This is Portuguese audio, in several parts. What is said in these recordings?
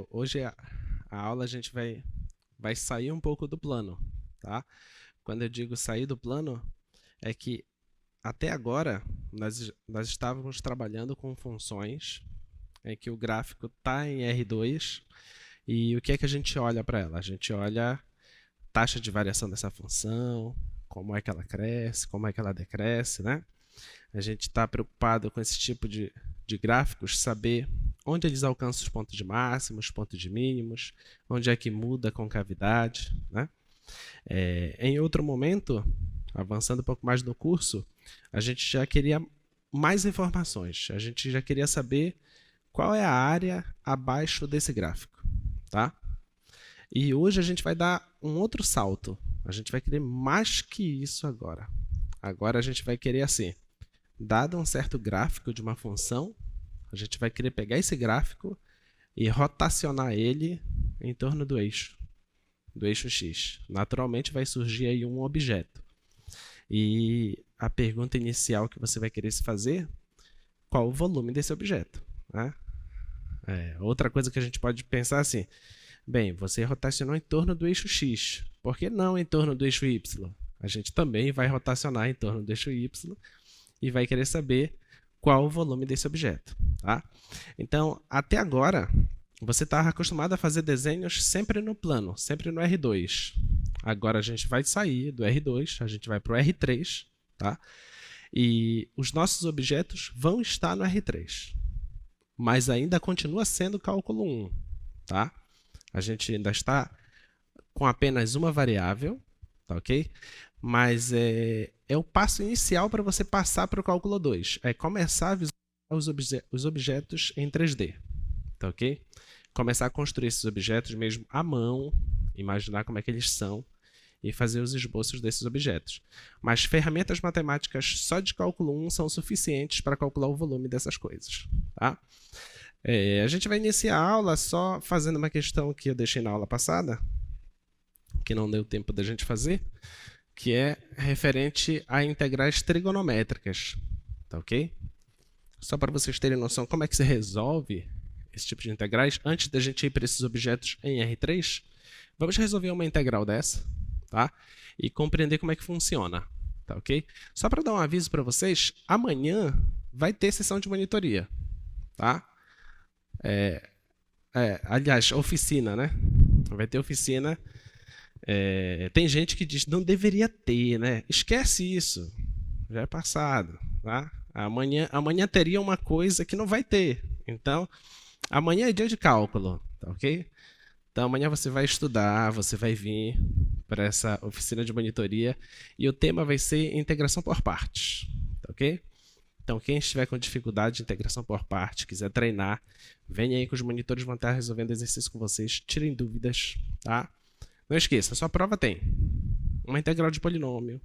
Hoje a aula a gente vai sair um pouco do plano, tá? Quando eu digo sair do plano, é que até agora nós estávamos trabalhando com funções em que o gráfico está em R2 e o que é que a gente olha para ela? A gente olha a taxa de variação dessa função, como é que ela cresce, como é que ela decresce, né? A gente está preocupado com esse tipo de gráficos, saber onde eles alcançam os pontos de máximos, pontos de mínimos, onde é que muda a concavidade, né? Em outro momento, avançando um pouco mais no curso, a gente já queria mais informações, a gente já queria saber qual é a área abaixo desse gráfico, tá? E hoje a gente vai dar um outro salto, a gente vai querer mais que isso agora. Agora a gente vai querer assim, dado um certo gráfico de uma função, a gente vai querer pegar esse gráfico e rotacionar ele em torno do eixo X. Naturalmente vai surgir aí um objeto. E a pergunta inicial que você vai querer se fazer, qual o volume desse objeto, né? Outra coisa que a gente pode pensar assim, bem, você rotacionou em torno do eixo X, por que não em torno do eixo Y? A gente também vai rotacionar em torno do eixo Y e vai querer saber qual o volume desse objeto, tá? Então, até agora, você estava acostumado a fazer desenhos sempre no plano, sempre no R2. Agora a gente vai sair do R2, a gente vai para o R3, tá? E os nossos objetos vão estar no R3, mas ainda continua sendo cálculo 1, tá? A gente ainda está com apenas uma variável, tá ok? Mas é o passo inicial para você passar para o cálculo 2. É começar a visualizar os objetos em 3D, tá ok? Começar a construir esses objetos mesmo à mão, imaginar como é que eles são e fazer os esboços desses objetos. Mas ferramentas matemáticas só de cálculo 1 são suficientes para calcular o volume dessas coisas, tá? A gente vai iniciar a aula só fazendo uma questão que eu deixei na aula passada, que não deu tempo da gente fazer, que é referente a integrais trigonométricas, tá ok? Só para vocês terem noção como é que se resolve esse tipo de integrais, antes da gente ir para esses objetos em R3, vamos resolver uma integral dessa, tá? E compreender como é que funciona, tá ok? Só para dar um aviso para vocês, amanhã vai ter sessão de monitoria, tá? Aliás, oficina, né? Vai ter oficina. Tem gente que diz, não deveria ter, né? Esquece isso, já é passado, tá? Amanhã teria uma coisa que não vai ter, então amanhã é dia de cálculo, tá ok? Então amanhã você vai estudar, você vai vir para essa oficina de monitoria e o tema vai ser integração por partes, tá ok? Então quem estiver com dificuldade de integração por parte, quiser treinar, venha aí que os monitores vão estar resolvendo exercício com vocês, tirem dúvidas, tá? Não esqueça, a sua prova tem uma integral de polinômio,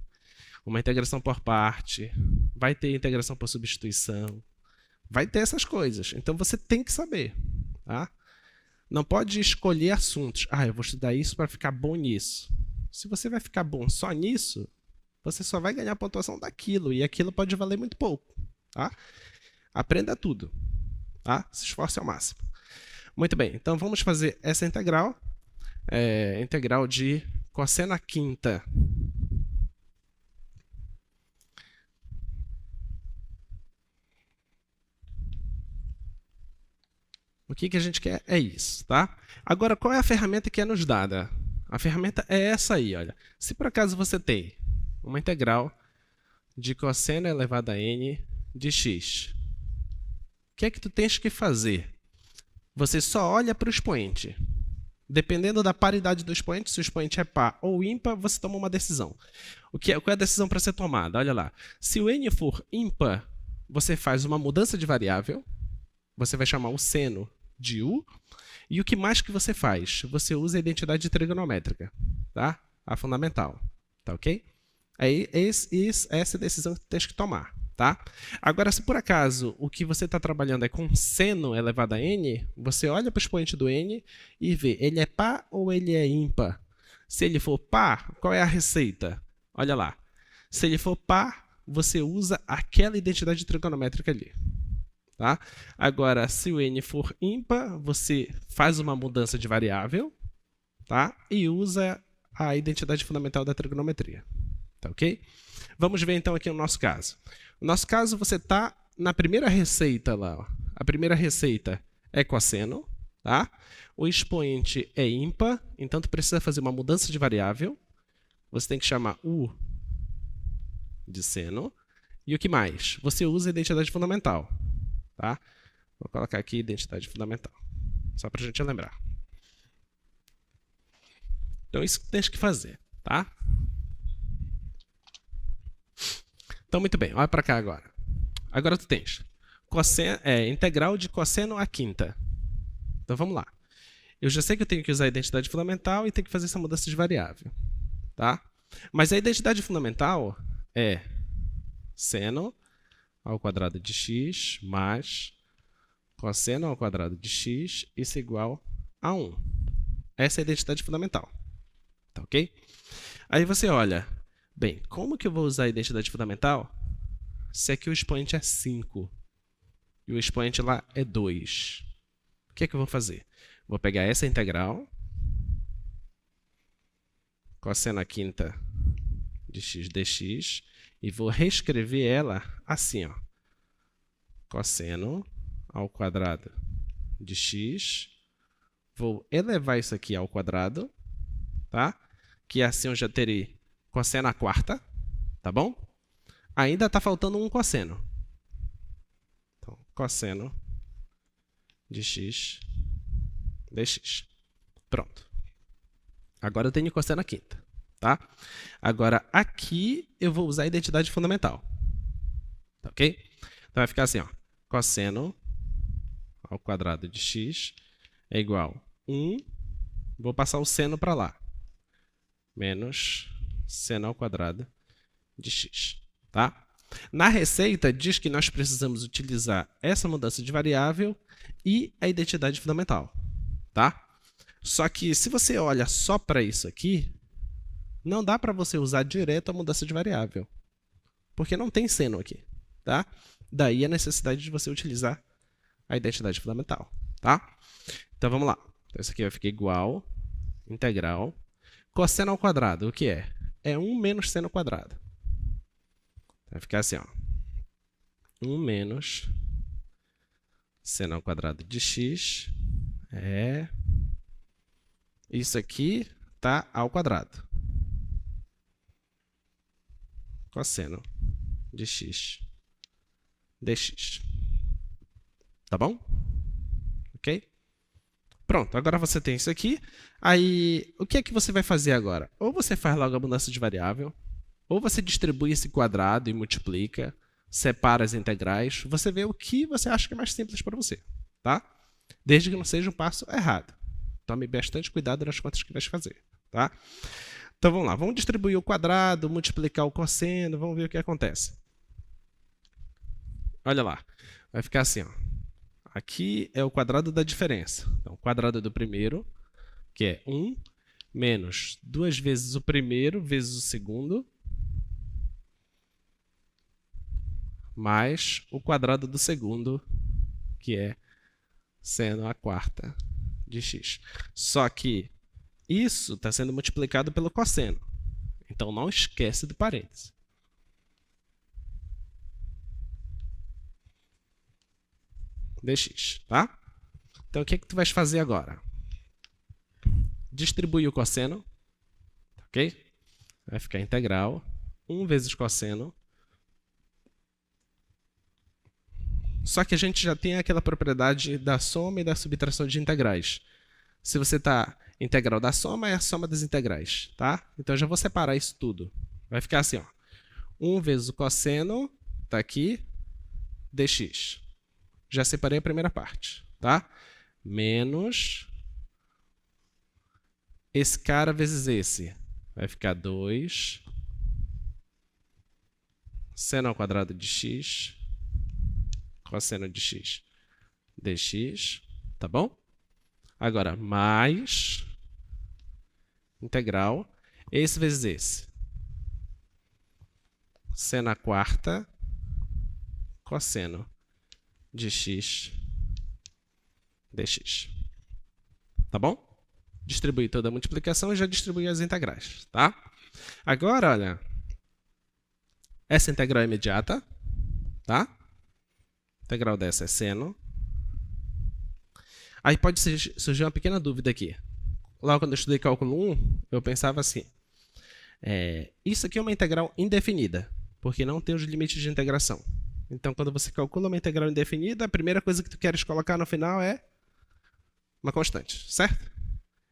uma integração por parte, vai ter integração por substituição, vai ter essas coisas. Então você tem que saber, tá? Não pode escolher assuntos. Eu vou estudar isso para ficar bom nisso. Se você vai ficar bom só nisso, você só vai ganhar a pontuação daquilo e aquilo pode valer muito pouco, tá? Aprenda tudo, tá? Se esforce ao máximo. Muito bem, então vamos fazer essa integral. Integral de cosseno à quinta. O que a gente quer é isso, tá? Agora, qual é a ferramenta que é nos dada? A ferramenta é essa aí, olha. Se por acaso você tem uma integral de cosseno elevado a n de x, o que é que tu tens que fazer? Você só olha para o expoente. Dependendo da paridade do expoente, se o expoente é par ou ímpar, você toma uma decisão. Qual é a decisão para ser tomada? Olha lá. Se o n for ímpar, você faz uma mudança de variável, você vai chamar o seno de u, e o que mais que você faz? Você usa a identidade trigonométrica, tá? A fundamental, tá ok? Essa decisão que você tem que tomar, tá? Agora, se por acaso o que você está trabalhando é com seno elevado a n, você olha para o expoente do n e vê, ele é par ou ele é ímpar? Se ele for par, qual é a receita? Olha lá. Se ele for par, você usa aquela identidade trigonométrica ali, Tá? Agora, se o n for ímpar, você faz uma mudança de variável, tá? E usa a identidade fundamental da trigonometria. Tá ok? Vamos ver então aqui o nosso caso. No nosso caso, você está na primeira receita lá. Ó. A primeira receita é cosseno, tá? O expoente é ímpar, então tu precisa fazer uma mudança de variável. Você tem que chamar u de seno. E o que mais? Você usa a identidade fundamental, tá? Vou colocar aqui identidade fundamental, só para a gente lembrar. Então, isso que tens que fazer, tá? Então, muito bem, olha para cá agora. Agora tu tens integral de cosseno à quinta. Então, vamos lá. Eu já sei que eu tenho que usar a identidade fundamental e tenho que fazer essa mudança de variável, tá? Mas a identidade fundamental é seno ao quadrado de x mais cosseno ao quadrado de x, isso é igual a 1. Essa é a identidade fundamental. Tá ok? Aí você olha, bem, como que eu vou usar a identidade fundamental se aqui o expoente é 5 e o expoente lá é 2? O que é que eu vou fazer? Vou pegar essa integral, cosseno à quinta de x dx, e vou reescrever ela assim, ó. Cosseno ao quadrado de x, vou elevar isso aqui ao quadrado, tá? Que assim eu já terei cosseno à quarta, tá bom? Ainda está faltando um cosseno. Então, cosseno de x dx. Pronto. Agora eu tenho cosseno à quinta, tá? Agora aqui eu vou usar a identidade fundamental, tá ok? Então vai ficar assim, ó. Cosseno ao quadrado de x é igual a 1, vou passar o seno para lá, menos seno ao quadrado de x. Tá? Na receita, diz que nós precisamos utilizar essa mudança de variável e a identidade fundamental. Tá? Só que se você olha só para isso aqui, não dá para você usar direto a mudança de variável, porque não tem seno aqui. Tá? Daí a necessidade de você utilizar a identidade fundamental. Tá? Então vamos lá. Então, isso aqui vai ficar igual, integral, cosseno ao quadrado, o que é? É 1 menos seno ao quadrado. Vai ficar assim, ó. 1 menos seno ao quadrado de x é... Isso aqui está ao quadrado. Cosseno de x dx. Tá bom? Ok? Pronto, agora você tem isso aqui. Aí, o que é que você vai fazer agora? Ou você faz logo a mudança de variável, ou você distribui esse quadrado e multiplica, separa as integrais, você vê o que você acha que é mais simples para você, tá? Desde que não seja um passo errado. Tome bastante cuidado nas contas que vai fazer, tá? Então vamos lá, vamos distribuir o quadrado, multiplicar o cosseno, vamos ver o que acontece. Olha lá, vai ficar assim, ó. Aqui é o quadrado da diferença. Então, o quadrado do primeiro, que é 1, menos 2 vezes o primeiro vezes o segundo, mais o quadrado do segundo, que é seno à quarta de x. Só que isso está sendo multiplicado pelo cosseno. Então, não esquece do parênteses. Dx, tá? Então, o que é que tu vais fazer agora? Distribuir o cosseno, ok? Vai ficar integral, 1 vezes cosseno. Só que a gente já tem aquela propriedade da soma e da subtração de integrais. Se você está integral da soma, é a soma das integrais, tá? Então, eu já vou separar isso tudo. Vai ficar assim, ó. 1 vezes o cosseno, está aqui, dx. Já separei a primeira parte, tá? Menos esse cara vezes esse. Vai ficar 2 seno ao quadrado de x, cosseno de x dx, tá bom? Agora, mais integral, esse vezes esse. Seno à quarta, cosseno de x dx. Tá bom? Distribuí toda a multiplicação e já distribuí as integrais, tá? Agora, olha, essa integral é imediata, tá? A integral dessa é seno. Aí pode surgir uma pequena dúvida aqui. Lá quando eu estudei cálculo 1, eu pensava assim, isso aqui é uma integral indefinida, porque não tem os limites de integração. Então, quando você calcula uma integral indefinida, a primeira coisa que tu queres colocar no final é uma constante, certo?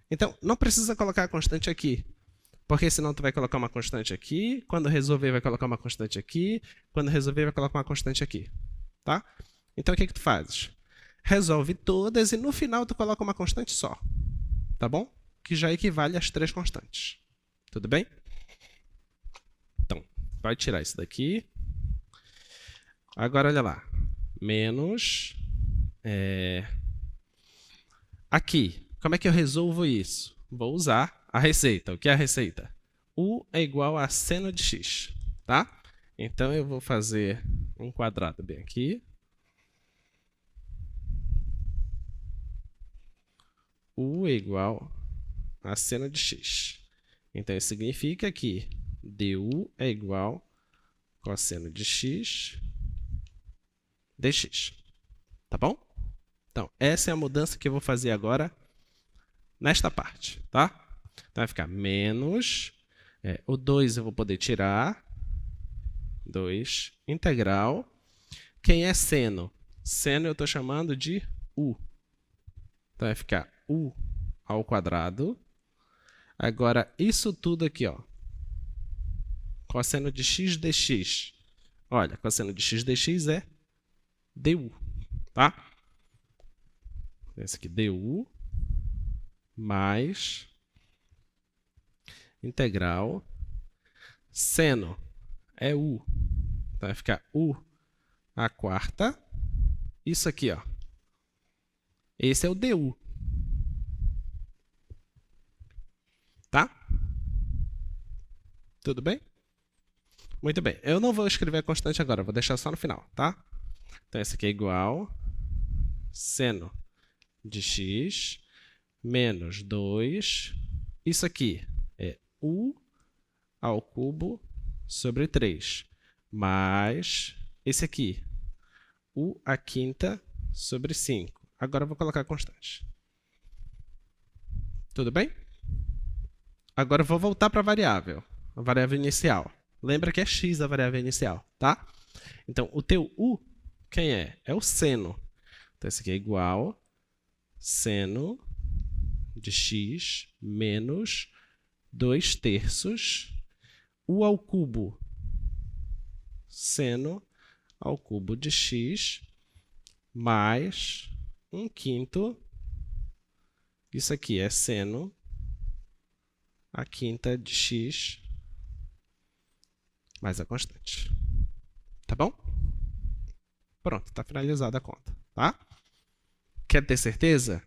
Então, não precisa colocar a constante aqui, porque senão tu vai colocar uma constante aqui, quando resolver vai colocar uma constante aqui, quando resolver vai colocar uma constante aqui, tá? Então, o que tu fazes? Resolve todas e no final tu coloca uma constante só, tá bom? Que já equivale às 3 constantes. Tudo bem? Então, vai tirar isso daqui. Agora, olha lá. Menos... Aqui, como é que eu resolvo isso? Vou usar a receita. O que é a receita? U é igual a seno de x, tá? Então, eu vou fazer um quadrado bem aqui. U é igual a seno de x. Então, isso significa que du é igual a cosseno de x dx. Tá bom? Então, essa é a mudança que eu vou fazer agora nesta parte, tá? Então, vai ficar menos... o 2 eu vou poder tirar. 2 integral. Quem é seno? Seno eu estou chamando de u. Então, vai ficar u ao quadrado. Agora, isso tudo aqui, ó, cosseno de x dx. Olha, cosseno de x dx é du, tá? Esse aqui, du, mais integral. Seno é u. Então, vai ficar u à quarta. Isso aqui, ó. Esse é o du. Tá? Tudo bem? Muito bem. Eu não vou escrever a constante agora, vou deixar só no final, tá? Então, esse aqui é igual seno de x menos 2. Isso aqui é u ao cubo sobre 3. Mais esse aqui, u à quinta sobre 5. Agora eu vou colocar a constante. Tudo bem? Agora eu vou voltar para a variável inicial. Lembra que é x a variável inicial, tá? Então, o teu u, quem é? É o seno. Então, esse aqui é igual seno de x menos 2 terços u ao cubo. Seno ao cubo de x mais 1/5. Isso aqui é seno a quinta de x mais a constante. Tá bom? Pronto, está finalizada a conta, tá? Quer ter certeza?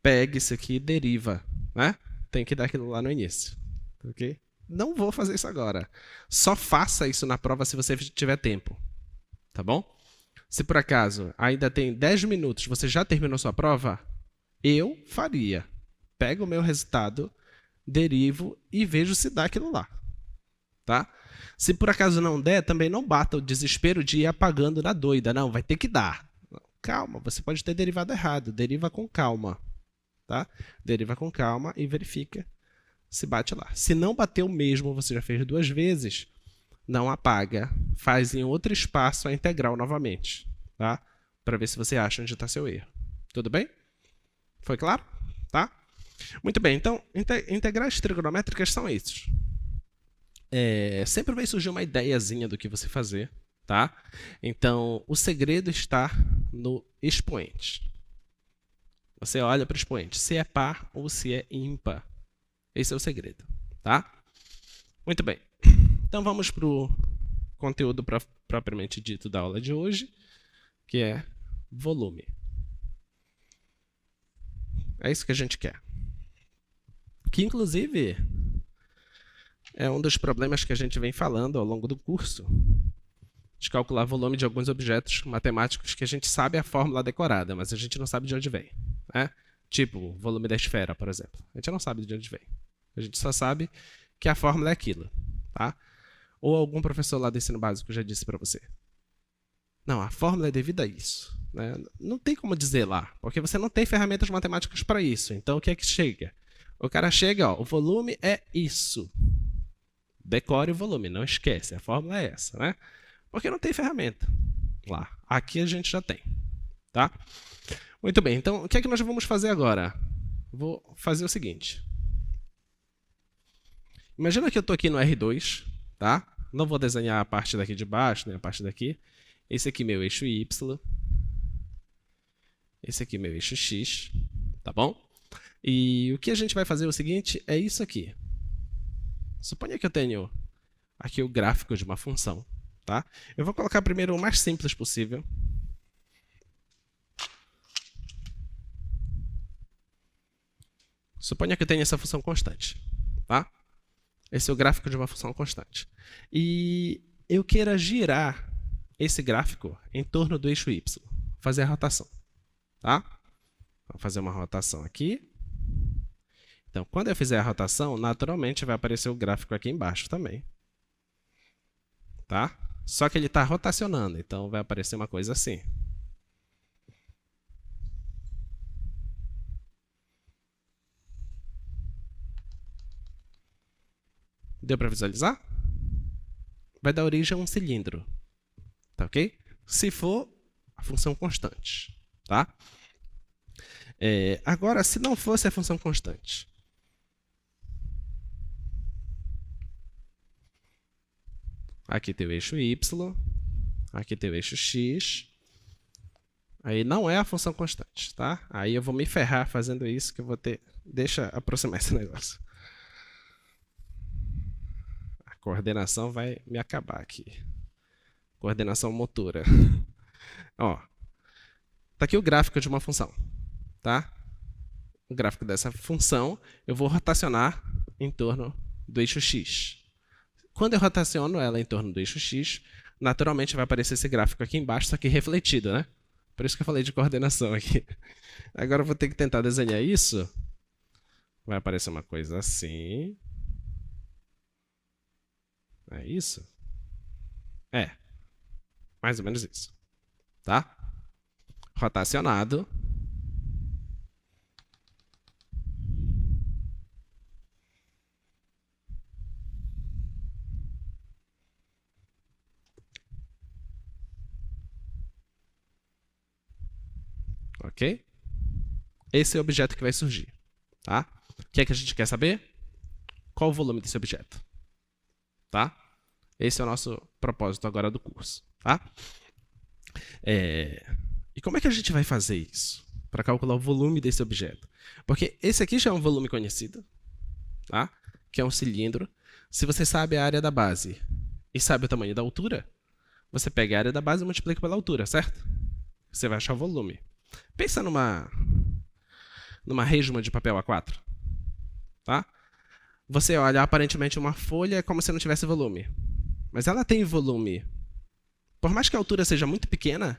Pegue isso aqui e deriva, né? Tem que dar aquilo lá no início, ok? Não vou fazer isso agora. Só faça isso na prova se você tiver tempo, tá bom? Se por acaso ainda tem 10 minutos, você já terminou sua prova, eu faria. Pego o meu resultado, derivo e vejo se dá aquilo lá, tá? Se por acaso não der, também não bata o desespero de ir apagando na doida. Não, vai ter que dar. Calma, você pode ter derivado errado. Deriva com calma, tá? Deriva com calma e verifica se bate lá. Se não bateu mesmo, você já fez 2 vezes, não apaga. Faz em outro espaço a integral novamente, tá? Para ver se você acha onde está seu erro. Tudo bem? Foi claro? Tá? Muito bem, então, integrais trigonométricas são esses. Sempre vai surgir uma ideiazinha do que você fazer, tá? Então, o segredo está no expoente. Você olha para o expoente, se é par ou se é ímpar. Esse é o segredo, tá? Muito bem. Então, vamos para o conteúdo propriamente dito da aula de hoje, que é volume. É isso que a gente quer. Que, inclusive, é um dos problemas que a gente vem falando ao longo do curso, de calcular volume de alguns objetos matemáticos que a gente sabe a fórmula decorada, mas a gente não sabe de onde vem, né? Tipo, o volume da esfera, por exemplo. A gente não sabe de onde vem. A gente só sabe que a fórmula é aquilo, tá? Ou algum professor lá do ensino básico já disse para você. Não, a fórmula é devida a isso, né? Não tem como dizer lá, porque você não tem ferramentas matemáticas para isso. Então, o que é que chega? O cara chega, ó, o volume é isso. Decore o volume, não esquece, a fórmula é essa, né? Porque não tem ferramenta lá. Aqui a gente já tem, tá? Muito bem, então o que é que nós vamos fazer agora? Vou fazer o seguinte. Imagina que eu estou aqui no R2, tá? Não vou desenhar a parte daqui de baixo, nem a parte daqui. Esse aqui é meu eixo Y. Esse aqui é meu eixo X, tá bom? E o que a gente vai fazer é o seguinte, é isso aqui. Suponha que eu tenho aqui o gráfico de uma função, tá? Eu vou colocar primeiro o mais simples possível. Suponha que eu tenha essa função constante, tá? Esse é o gráfico de uma função constante. E eu queira girar esse gráfico em torno do eixo Y, fazer a rotação, tá? Vou fazer uma rotação aqui. Então, quando eu fizer a rotação, naturalmente vai aparecer o gráfico aqui embaixo também. Tá? Só que ele está rotacionando, então vai aparecer uma coisa assim. Deu para visualizar? Vai dar origem a um cilindro. Tá ok? Se for a função constante. Tá? Agora, se não fosse a função constante. Aqui tem o eixo Y, aqui tem o eixo X. Aí não é a função constante, tá? Aí eu vou me ferrar fazendo isso, que eu vou ter... Deixa aproximar esse negócio. A coordenação vai me acabar aqui. Coordenação motora. Ó, tá aqui o gráfico de uma função, tá? O gráfico dessa função, eu vou rotacionar em torno do eixo X. Quando eu rotaciono ela em torno do eixo X, naturalmente vai aparecer esse gráfico aqui embaixo, só que refletido, né? Por isso que eu falei de coordenação aqui. Agora eu vou ter que tentar desenhar isso. Vai aparecer uma coisa assim. É isso? É. Mais ou menos isso. Tá? Rotacionado. Ok? Esse é o objeto que vai surgir. Tá? O que é que a gente quer saber? Qual o volume desse objeto? Tá? Esse é o nosso propósito agora do curso. Tá? E como é que a gente vai fazer isso? Para calcular o volume desse objeto? Porque esse aqui já é um volume conhecido, tá? Que é um cilindro. Se você sabe a área da base e sabe o tamanho da altura, você pega a área da base e multiplica pela altura, certo? Você vai achar o volume. Pensa numa resma de papel A4. Tá? Você olha, aparentemente uma folha é como se não tivesse volume. Mas ela tem volume. Por mais que a altura seja muito pequena,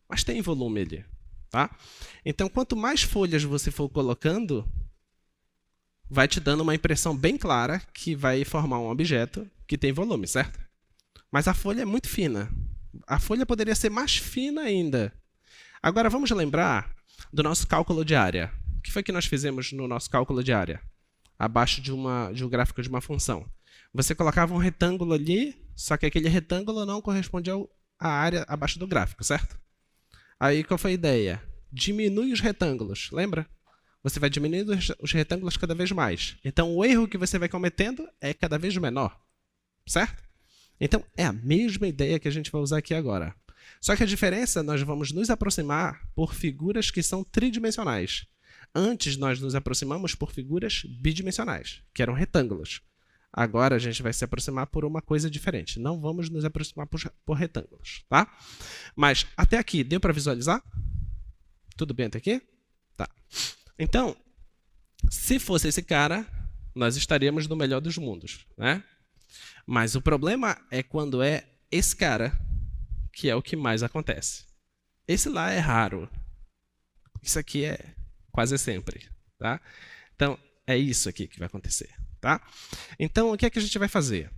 mas tem volume ali. Tá? Então, quanto mais folhas você for colocando, vai te dando uma impressão bem clara que vai formar um objeto que tem volume, certo? Mas a folha é muito fina. A folha poderia ser mais fina ainda. Agora, vamos lembrar do nosso cálculo de área. O que foi que nós fizemos no nosso cálculo de área? Abaixo de um gráfico de uma função. Você colocava um retângulo ali, só que aquele retângulo não correspondia à área abaixo do gráfico, certo? Aí, qual foi a ideia? Diminui os retângulos, lembra? Você vai diminuindo os retângulos cada vez mais. Então, o erro que você vai cometendo é cada vez menor, certo? Então, é a mesma ideia que a gente vai usar aqui agora. Só que a diferença, nós vamos nos aproximar por figuras que são tridimensionais. Antes, nós nos aproximamos por figuras bidimensionais, que eram retângulos. Agora, a gente vai se aproximar por uma coisa diferente. Não vamos nos aproximar por retângulos, tá? Mas, até aqui, deu para visualizar? Tudo bem até aqui? Tá. Então, se fosse esse cara, nós estaríamos no melhor dos mundos, né? Mas o problema é quando é esse cara que é o que mais acontece. Esse lá é raro. Isso aqui é quase sempre, tá? Então, é isso aqui que vai acontecer, tá? Então, o que é que a gente vai fazer?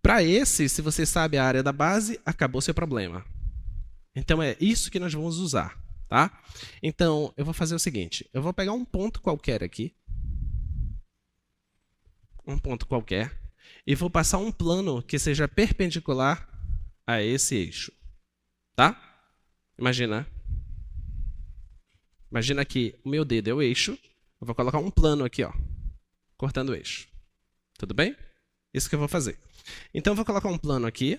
Para esse, se você sabe a área da base, acabou seu problema. Então, é isso que nós vamos usar, tá? Então, eu vou fazer o seguinte. Eu vou pegar um ponto qualquer aqui. Um ponto qualquer. E vou passar um plano que seja perpendicular a esse eixo, tá? Imagina que o meu dedo é o eixo. Eu vou colocar um plano aqui, ó, cortando o eixo. Tudo bem? Isso que eu vou fazer. Então, eu vou colocar um plano aqui.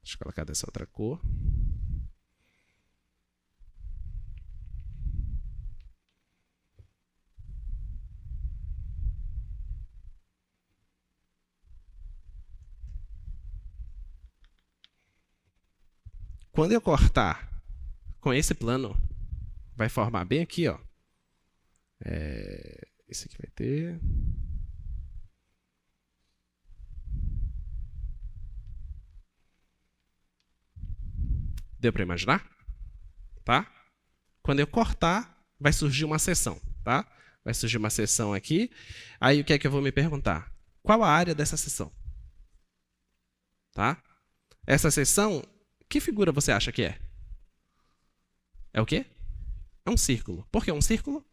Deixa eu colocar dessa outra cor. Quando eu cortar com esse plano, vai formar bem aqui, ó. Esse aqui vai ter... Deu para imaginar? Tá? Quando eu cortar, vai surgir uma seção, tá? Vai surgir uma seção aqui. Aí o que é que eu vou me perguntar? Qual a área dessa seção? Tá? Essa seção, que figura você acha que é? É o quê? É um círculo. Por que um círculo?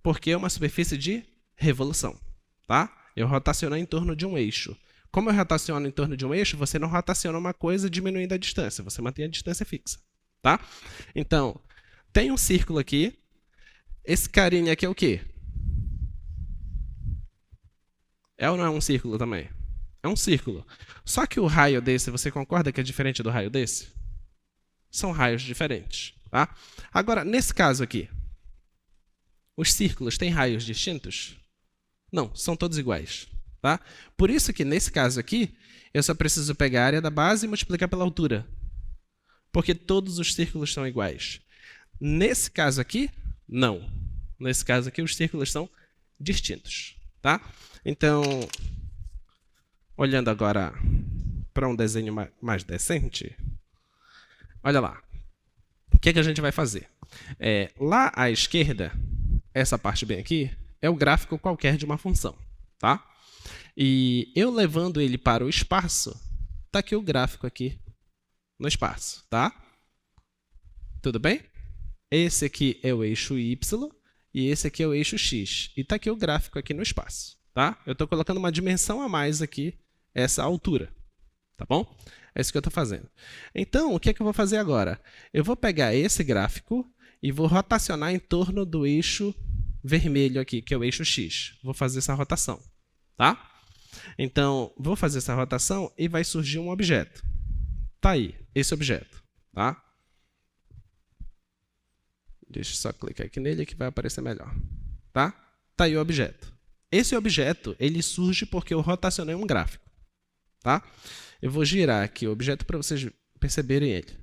Porque é uma superfície de revolução, tá? Eu rotaciono em torno de um eixo. Como eu rotaciono em torno de um eixo, você não rotaciona uma coisa diminuindo a distância, você mantém a distância fixa, tá? Então, tem um círculo aqui. Esse carinha aqui é o quê? É ou não é um círculo também? É um círculo. Só que o raio desse, você concorda que é diferente do raio desse? São raios diferentes, tá? Agora, nesse caso aqui, os círculos têm raios distintos? Não, são todos iguais, tá? Por isso que, nesse caso aqui, eu só preciso pegar a área da base e multiplicar pela altura. Porque todos os círculos são iguais. Nesse caso aqui, não. Nesse caso aqui, os círculos são distintos, tá? Então, olhando agora para um desenho mais decente, olha lá. O que é que a gente vai fazer? Lá à esquerda, essa parte bem aqui, é o gráfico qualquer de uma função, tá? E eu levando ele para o espaço, está aqui o gráfico aqui no espaço, tá? Tudo bem? Esse aqui é o eixo Y e esse aqui é o eixo X. E está aqui o gráfico aqui no espaço, tá? Eu estou colocando uma dimensão a mais aqui, essa altura, tá bom? É isso que eu estou fazendo. Então, o que é que eu vou fazer agora? Eu vou pegar esse gráfico e vou rotacionar em torno do eixo vermelho aqui, que é o eixo X. Vou fazer essa rotação, tá? Então, vou fazer essa rotação e vai surgir um objeto. Tá aí, esse objeto, tá? Deixa eu só clicar aqui nele que vai aparecer melhor, tá? Tá aí o objeto. Esse objeto, ele surge porque eu rotacionei um gráfico, tá? Eu vou girar aqui o objeto para vocês perceberem ele,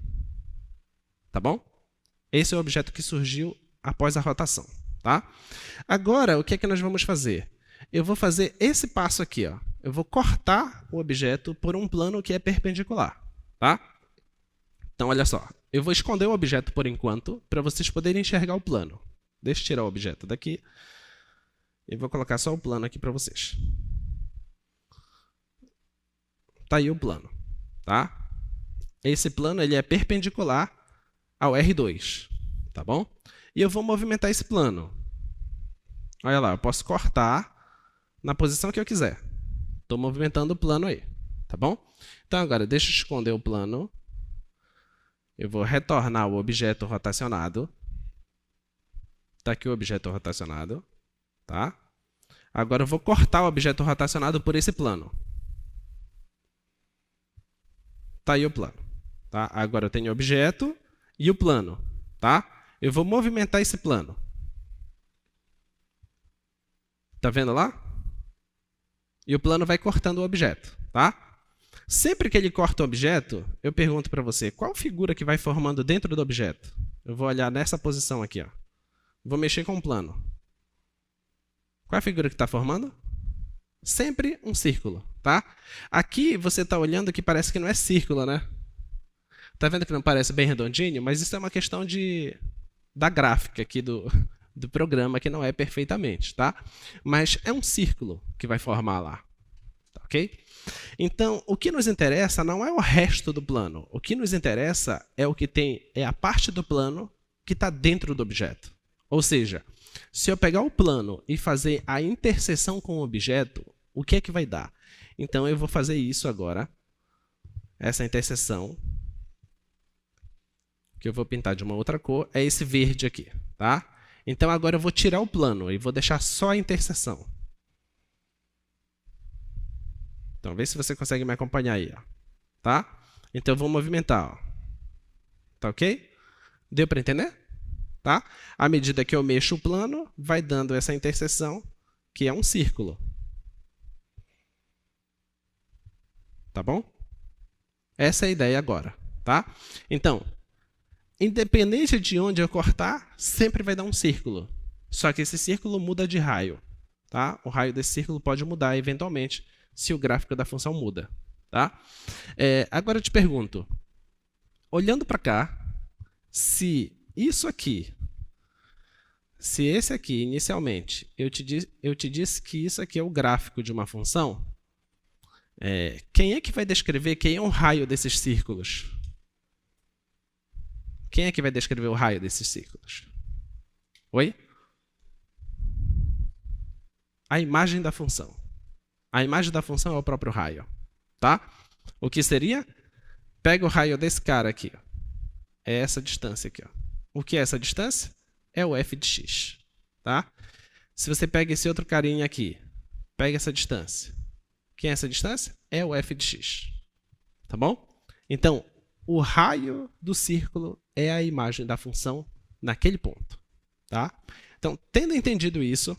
tá bom? Esse é o objeto que surgiu após a rotação, tá? Agora, o que é que nós vamos fazer? Eu vou fazer esse passo aqui, ó. Eu vou cortar o objeto por um plano que é perpendicular, tá? Então, olha só. Eu vou esconder o objeto por enquanto, para vocês poderem enxergar o plano. Deixa eu tirar o objeto daqui e vou colocar só o plano aqui para vocês. Tá aí o plano, tá? Esse plano ele é perpendicular ao R2, tá bom? E eu vou movimentar esse plano. Olha lá, eu posso cortar na posição que eu quiser. Estou movimentando o plano aí, tá bom? Então, agora, deixa eu esconder o plano. Eu vou retornar o objeto rotacionado. Está aqui o objeto rotacionado, tá? Agora, eu vou cortar o objeto rotacionado por esse plano. Está aí o plano, tá? Agora, eu tenho o objeto e o plano, tá? Eu vou movimentar esse plano. Tá vendo lá? E o plano vai cortando o objeto, tá? Sempre que ele corta o objeto, eu pergunto para você, qual figura que vai formando dentro do objeto? Eu vou olhar nessa posição aqui, ó. Vou mexer com o plano. Qual é a figura que está formando? Sempre um círculo, tá? Aqui você está olhando que parece que não é círculo, né? Tá vendo que não parece bem redondinho? Mas isso é uma questão da gráfica aqui do programa, que não é perfeitamente, tá? Mas é um círculo que vai formar lá, tá, ok? Então, o que nos interessa não é o resto do plano. O que nos interessa é a parte do plano que está dentro do objeto. Ou seja, se eu pegar o plano e fazer a interseção com o objeto, o que é que vai dar? Então, eu vou fazer isso agora, essa interseção, que eu vou pintar de uma outra cor, é esse verde aqui, tá? Então, agora eu vou tirar o plano e vou deixar só a interseção. Então, vê se você consegue me acompanhar aí, ó. Tá? Então, eu vou movimentar, ó. Tá ok? Deu para entender? Tá? À medida que eu mexo o plano, vai dando essa interseção, que é um círculo. Tá bom? Essa é a ideia agora, tá? Então, independente de onde eu cortar, sempre vai dar um círculo. Só que esse círculo muda de raio, tá? O raio desse círculo pode mudar eventualmente se o gráfico da função muda, tá? Agora eu te pergunto, olhando para cá, se isso aqui, se esse aqui inicialmente eu te disse que isso aqui é o gráfico de uma função, quem é que vai descrever quem é o raio desses círculos? Quem é que vai descrever o raio desses círculos? Oi? A imagem da função. A imagem da função é o próprio raio, tá? O que seria? Pega o raio desse cara aqui, ó. É essa distância aqui, ó. O que é essa distância? É o f de x, tá? Se você pega esse outro carinha aqui, pega essa distância. Quem é essa distância? É o f de x, tá bom? Então, o raio do círculo é a imagem da função naquele ponto, tá? Então, tendo entendido isso,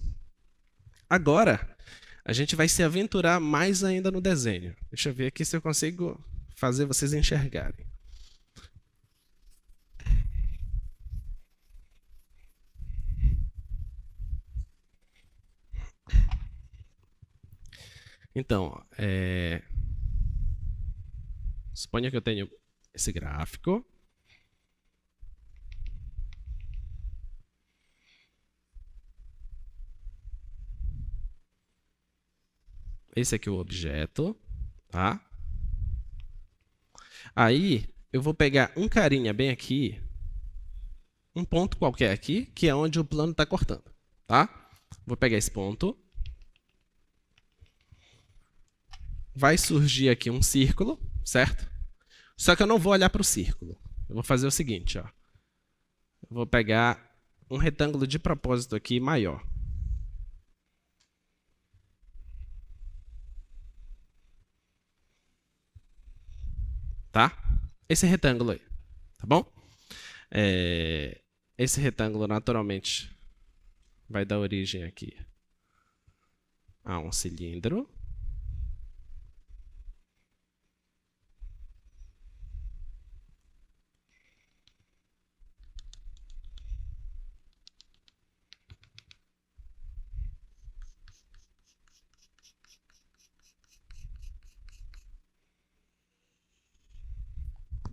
agora a gente vai se aventurar mais ainda no desenho. Deixa eu ver aqui se eu consigo fazer vocês enxergarem. Então, suponha que eu tenho esse gráfico. Esse aqui é o objeto, tá? Aí, eu vou pegar um carinha bem aqui, um ponto qualquer aqui, que é onde o plano está cortando, tá? Vou pegar esse ponto. Vai surgir aqui um círculo, certo? Só que eu não vou olhar para o círculo. Eu vou fazer o seguinte, ó. Eu vou pegar um retângulo de propósito aqui maior. Tá? Esse retângulo aí, tá bom? Esse retângulo, naturalmente, vai dar origem aqui a um cilindro.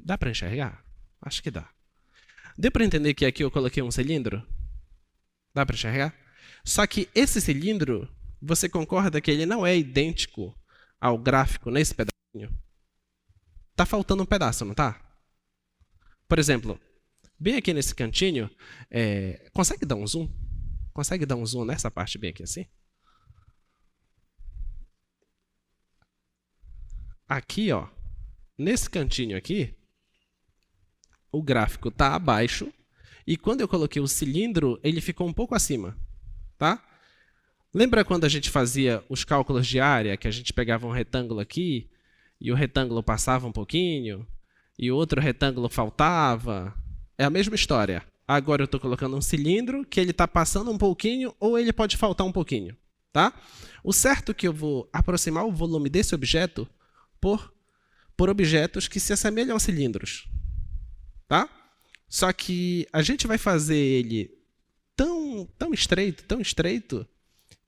Dá para enxergar? Acho que dá. Deu para entender que aqui eu coloquei um cilindro? Dá para enxergar? Só que esse cilindro, você concorda que ele não é idêntico ao gráfico nesse pedacinho? Tá faltando um pedaço, não tá? Por exemplo, bem aqui nesse cantinho, consegue dar um zoom? Consegue dar um zoom nessa parte bem aqui assim? Aqui, ó, nesse cantinho aqui, o gráfico está abaixo e quando eu coloquei o cilindro, ele ficou um pouco acima, tá? Lembra quando a gente fazia os cálculos de área, que a gente pegava um retângulo aqui e o retângulo passava um pouquinho e o outro retângulo faltava? É a mesma história. Agora eu estou colocando um cilindro que ele está passando um pouquinho ou ele pode faltar um pouquinho, tá? O certo é que eu vou aproximar o volume desse objeto por objetos que se assemelham a cilindros. Tá? Só que a gente vai fazer ele tão estreito,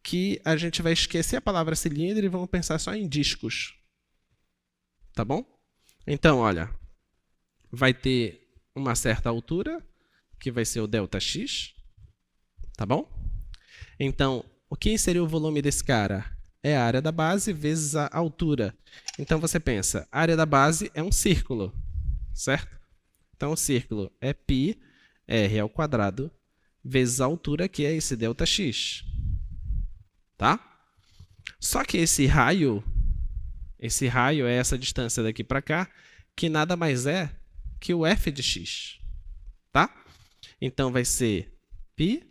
que a gente vai esquecer a palavra cilindro e vamos pensar só em discos. Tá bom? Então, olha, vai ter uma certa altura, que vai ser o ΔX. Tá bom? Então, o que seria o volume desse cara? É a área da base vezes a altura. Então, você pensa, a área da base é um círculo, certo? Então, o círculo é πr ao quadrado vezes a altura, que é esse ΔX. Tá? Só que esse raio é essa distância daqui para cá, que nada mais é que o f de x. Tá? Então, vai ser π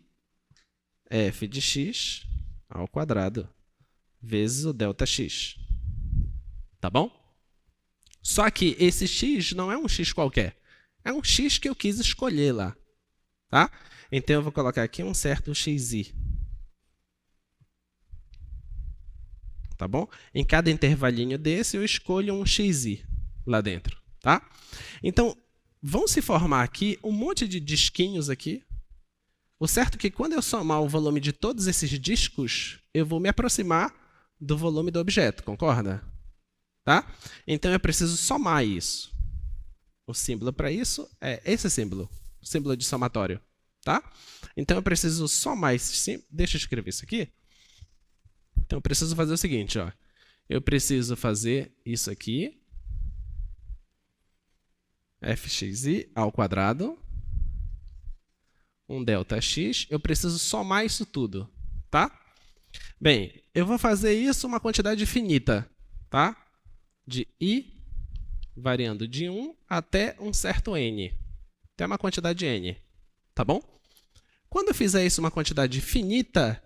f de x ao quadrado vezes o ΔX. Tá bom? Só que esse x não é um x qualquer. É um x que eu quis escolher lá. Tá? Então, eu vou colocar aqui um certo xi. Tá bom? Em cada intervalinho desse, eu escolho um xi lá dentro. Tá? Então, vão se formar aqui um monte de disquinhos aqui. O certo é que quando eu somar o volume de todos esses discos, eu vou me aproximar do volume do objeto, concorda? Tá? Então, eu preciso somar isso. O símbolo para isso é esse símbolo, o símbolo de somatório. Tá? Então, eu preciso somar esse símbolo. Deixa eu escrever isso aqui. Então, eu preciso fazer o seguinte. Ó. Eu preciso fazer isso aqui. fxi ao quadrado. Um ΔX. Eu preciso somar isso tudo. Tá? Bem, eu vou fazer isso uma quantidade finita. Tá? De i variando de 1 até um certo n. Até uma quantidade n. Tá bom? Quando eu fizer isso uma quantidade finita,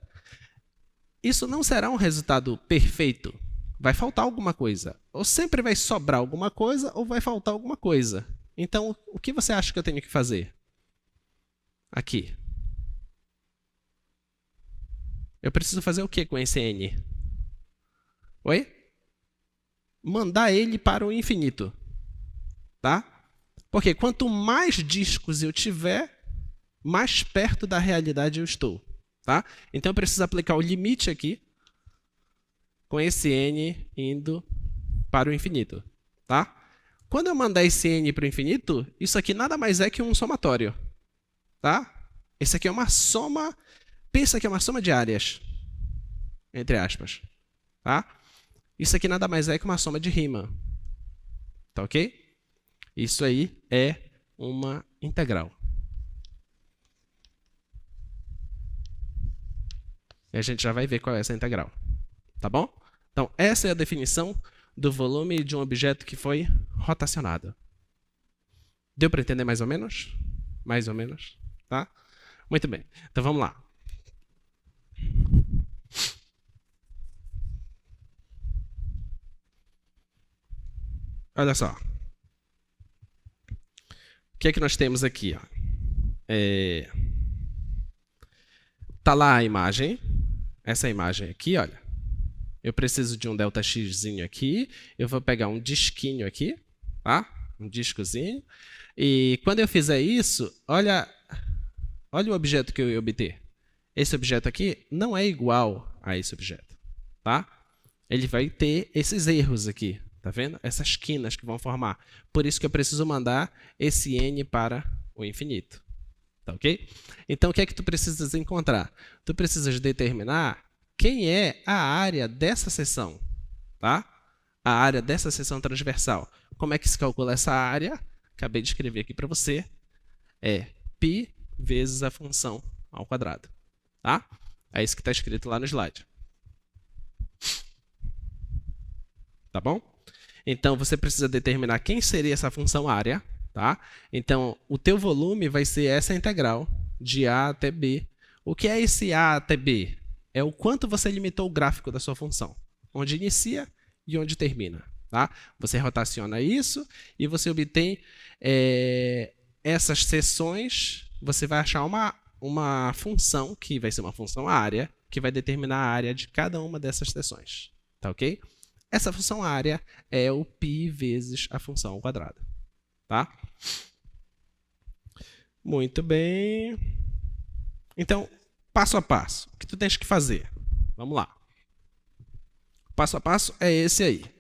isso não será um resultado perfeito. Vai faltar alguma coisa. Ou sempre vai sobrar alguma coisa, ou vai faltar alguma coisa. Então, o que você acha que eu tenho que fazer? Aqui. Eu preciso fazer o que com esse n? Oi? Mandar ele para o infinito. Tá? Porque quanto mais discos eu tiver, mais perto da realidade eu estou. Tá? Então, eu preciso aplicar o limite aqui com esse n indo para o infinito. Tá? Quando eu mandar esse n para o infinito, isso aqui nada mais é que um somatório. Tá? Esse aqui é uma soma, pensa que é uma soma de áreas, entre aspas. Tá? Isso aqui nada mais é que uma soma de Riemann. Tá ok? Isso aí é uma integral. E a gente já vai ver qual é essa integral. Tá bom? Então, essa é a definição do volume de um objeto que foi rotacionado. Deu para entender mais ou menos? Mais ou menos? Tá? Muito bem. Então, vamos lá. Olha só. O que é que nós temos aqui? Ó? Tá lá a imagem. Essa imagem aqui, olha. Eu preciso de um ΔXzinho aqui. Eu vou pegar um disquinho aqui, tá? Um discozinho. E quando eu fizer isso, olha o objeto que eu ia obter. Esse objeto aqui não é igual a esse objeto, tá? Ele vai ter esses erros aqui, tá vendo? Essas quinas que vão formar. Por isso que eu preciso mandar esse n para o infinito. Tá ok? Então, o que é que tu precisas encontrar? Tu precisas determinar quem é a área dessa seção, tá? A área dessa seção transversal. Como é que se calcula essa área? Acabei de escrever aqui para você. É π vezes a função ao quadrado. Tá? É isso que está escrito lá no slide. Tá bom? Então, você precisa determinar quem seria essa função área. Tá? Então, o teu volume vai ser essa integral de a até b. O que é esse a até b? É o quanto você limitou o gráfico da sua função. Onde inicia e onde termina. Tá? Você rotaciona isso e você obtém essas seções. Você vai achar uma função, que vai ser uma função área, que vai determinar a área de cada uma dessas seções. Tá ok? Essa função área é o π vezes a função ao quadrado. Tá? Muito bem. Então, passo a passo, o que tu tens que fazer? Vamos lá. Passo a passo é esse aí.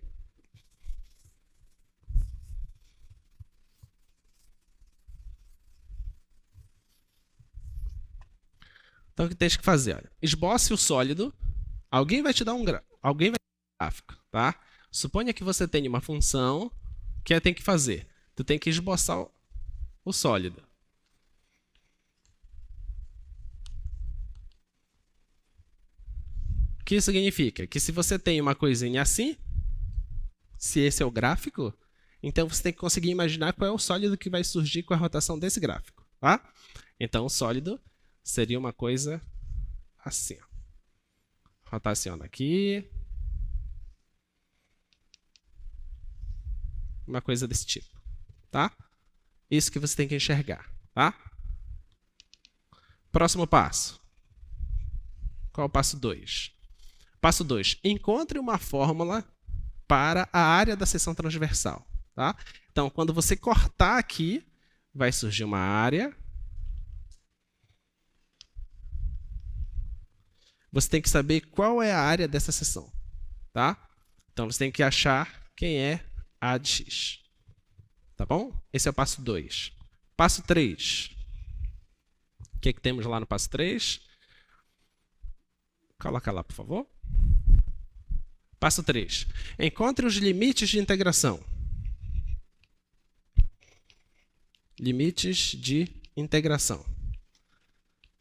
Então, o que tem que fazer? Olha, esboce o sólido. Alguém vai te dar um gráfico, tá? Suponha que você tenha uma função que tem que fazer. Tu tem que esboçar o sólido. O que isso significa? Que se você tem uma coisinha assim, se esse é o gráfico, então você tem que conseguir imaginar qual é o sólido que vai surgir com a rotação desse gráfico, tá? Então, o sólido seria uma coisa assim. Ó. Rotaciona aqui. Uma coisa desse tipo, tá? Isso que você tem que enxergar, tá? Próximo passo. Qual é o passo 2? Passo 2. Encontre uma fórmula para a área da seção transversal, tá? Então, quando você cortar aqui, vai surgir uma área. Você tem que saber qual é a área dessa seção, tá? Então, você tem que achar quem é A de x. Tá bom? Esse é o passo 2. Passo 3. O que temos lá no passo 3? Coloca lá, por favor. Passo 3. Encontre os limites de integração. Limites de integração.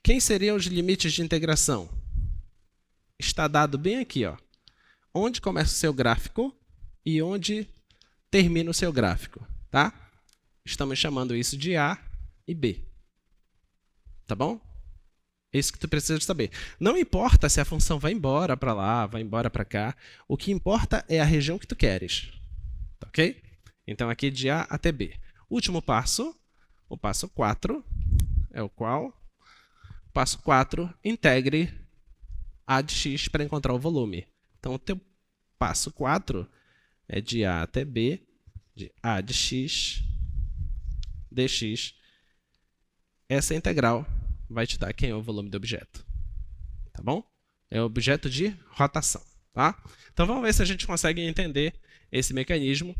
Quem seriam os limites de integração? Está dado bem aqui, ó. Onde começa o seu gráfico e onde termina o seu gráfico, tá? Estamos chamando isso de A e B. Tá bom? É isso que tu precisa saber. Não importa se a função vai embora para lá, vai embora para cá. O que importa é a região que tu queres. Tá ok? Então, aqui de A até B. Último passo, o passo 4, é o qual? Passo 4, integre A de x para encontrar o volume. Então, o teu passo 4 é de A até B, de A de x, dx. Essa integral vai te dar quem é o volume do objeto. Tá bom? É o objeto de rotação. Tá? Então, vamos ver se a gente consegue entender esse mecanismo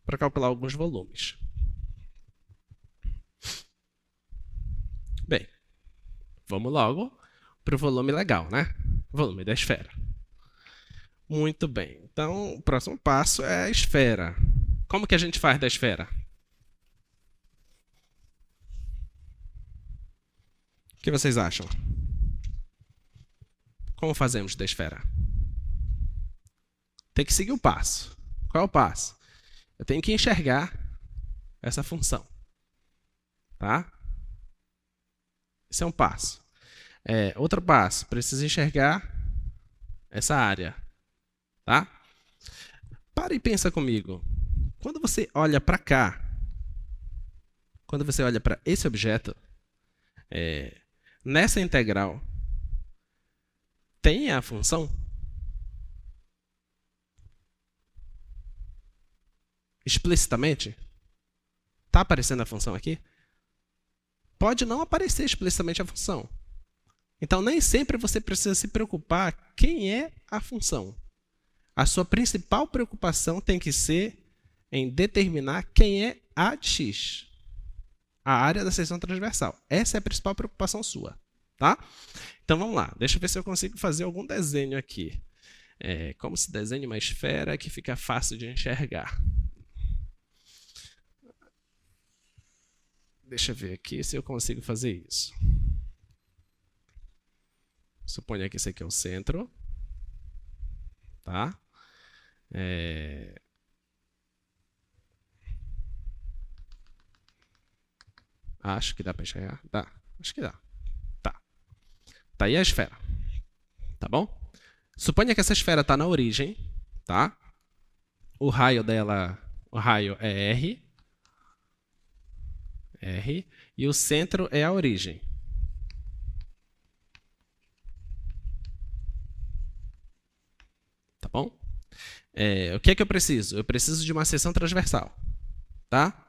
para calcular alguns volumes. Bem, vamos logo para o volume legal, né? Volume da esfera. Muito bem. Então, o próximo passo é a esfera. Como que a gente faz da esfera? O que vocês acham? Como fazemos da esfera? Tem que seguir o passo. Qual é o passo? Eu tenho que enxergar essa função. Tá? Esse é um passo. Outro passo, preciso enxergar essa área. Tá? Para e pensa comigo. Quando você olha para cá, quando você olha para esse objeto, nessa integral, tem a função? Explicitamente? Está aparecendo a função aqui? Pode não aparecer explicitamente a função. Então, nem sempre você precisa se preocupar quem é a função. A sua principal preocupação tem que ser em determinar quem é A de x. A área da seção transversal. Essa é a principal preocupação sua. Tá? Então, vamos lá. Deixa eu ver se eu consigo fazer algum desenho aqui. Como se desenha uma esfera que fica fácil de enxergar. Deixa eu ver aqui se eu consigo fazer isso. Suponha que esse aqui é o centro. Tá? Acho que dá para enxergar. Dá. Acho que dá. Tá. Tá aí a esfera. Tá bom? Suponha que essa esfera está na origem. Tá? O raio dela, é R. R. E o centro é a origem. Tá bom? O que é que eu preciso? Eu preciso de uma seção transversal. Tá?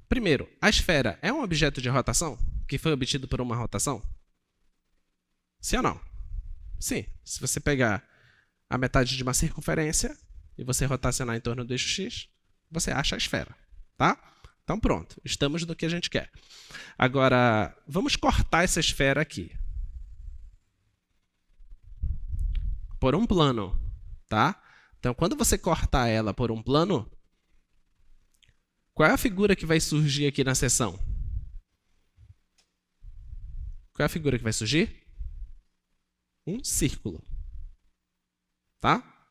Primeiro, a esfera é um objeto de rotação que foi obtido por uma rotação? Sim ou não? Sim, se você pegar a metade de uma circunferência e você rotacionar em torno do eixo x, você acha a esfera, tá? Então pronto, estamos no que a gente quer. Agora, vamos cortar essa esfera aqui por um plano, tá? Então, quando você cortar ela por um plano, qual é a figura que vai surgir aqui na seção? Qual é a figura que vai surgir? Um círculo. Tá?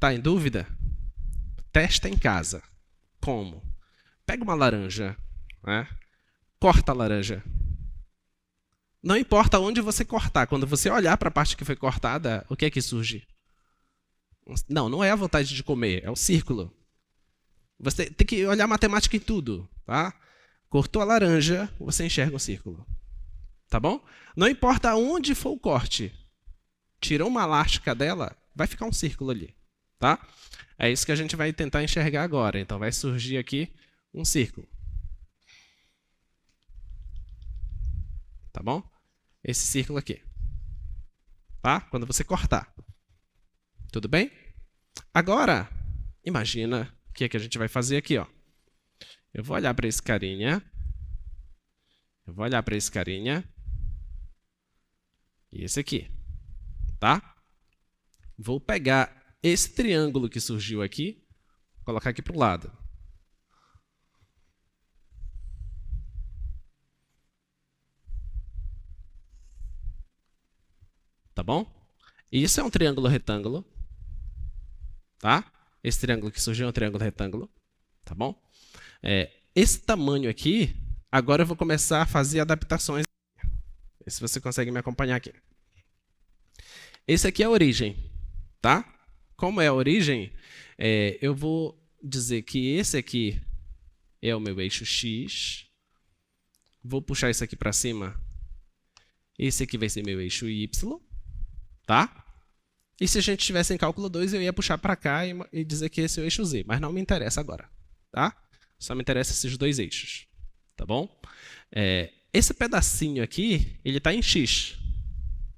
Tá em dúvida? Testa em casa. Como? Pega uma laranja, né? Corta a laranja. Não importa onde você cortar, quando você olhar para a parte que foi cortada, o que é que surge? Não é a vontade de comer, é o círculo. Você tem que olhar matemática em tudo, tá? Cortou a laranja, você enxerga um círculo. Tá bom? Não importa onde for o corte. Tirou uma elástica dela, vai ficar um círculo ali, tá? É isso que a gente vai tentar enxergar agora. Então vai surgir aqui um círculo. Tá bom? Esse círculo aqui. Tá? Quando você cortar. Tudo bem? Agora, imagina o que é que a gente vai fazer aqui, ó. Eu vou olhar para esse carinha. Eu vou olhar para esse carinha. E esse aqui. Tá? Vou pegar esse triângulo que surgiu aqui, colocar aqui para o lado. Tá bom? Isso é um triângulo retângulo. Tá? Esse triângulo que surgiu é um triângulo retângulo. Tá bom? Esse tamanho aqui, agora eu vou começar a fazer adaptações. Vê se você consegue me acompanhar aqui. Esse aqui é a origem. Tá? Como é a origem, eu vou dizer que esse aqui é o meu eixo x. Vou puxar isso aqui para cima. Esse aqui vai ser meu eixo y. Tá? E se a gente estivesse em cálculo 2, eu ia puxar para cá e dizer que esse é o eixo z. Mas não me interessa agora. Tá? Só me interessa esses dois eixos. Tá bom? Esse pedacinho aqui, ele está em x.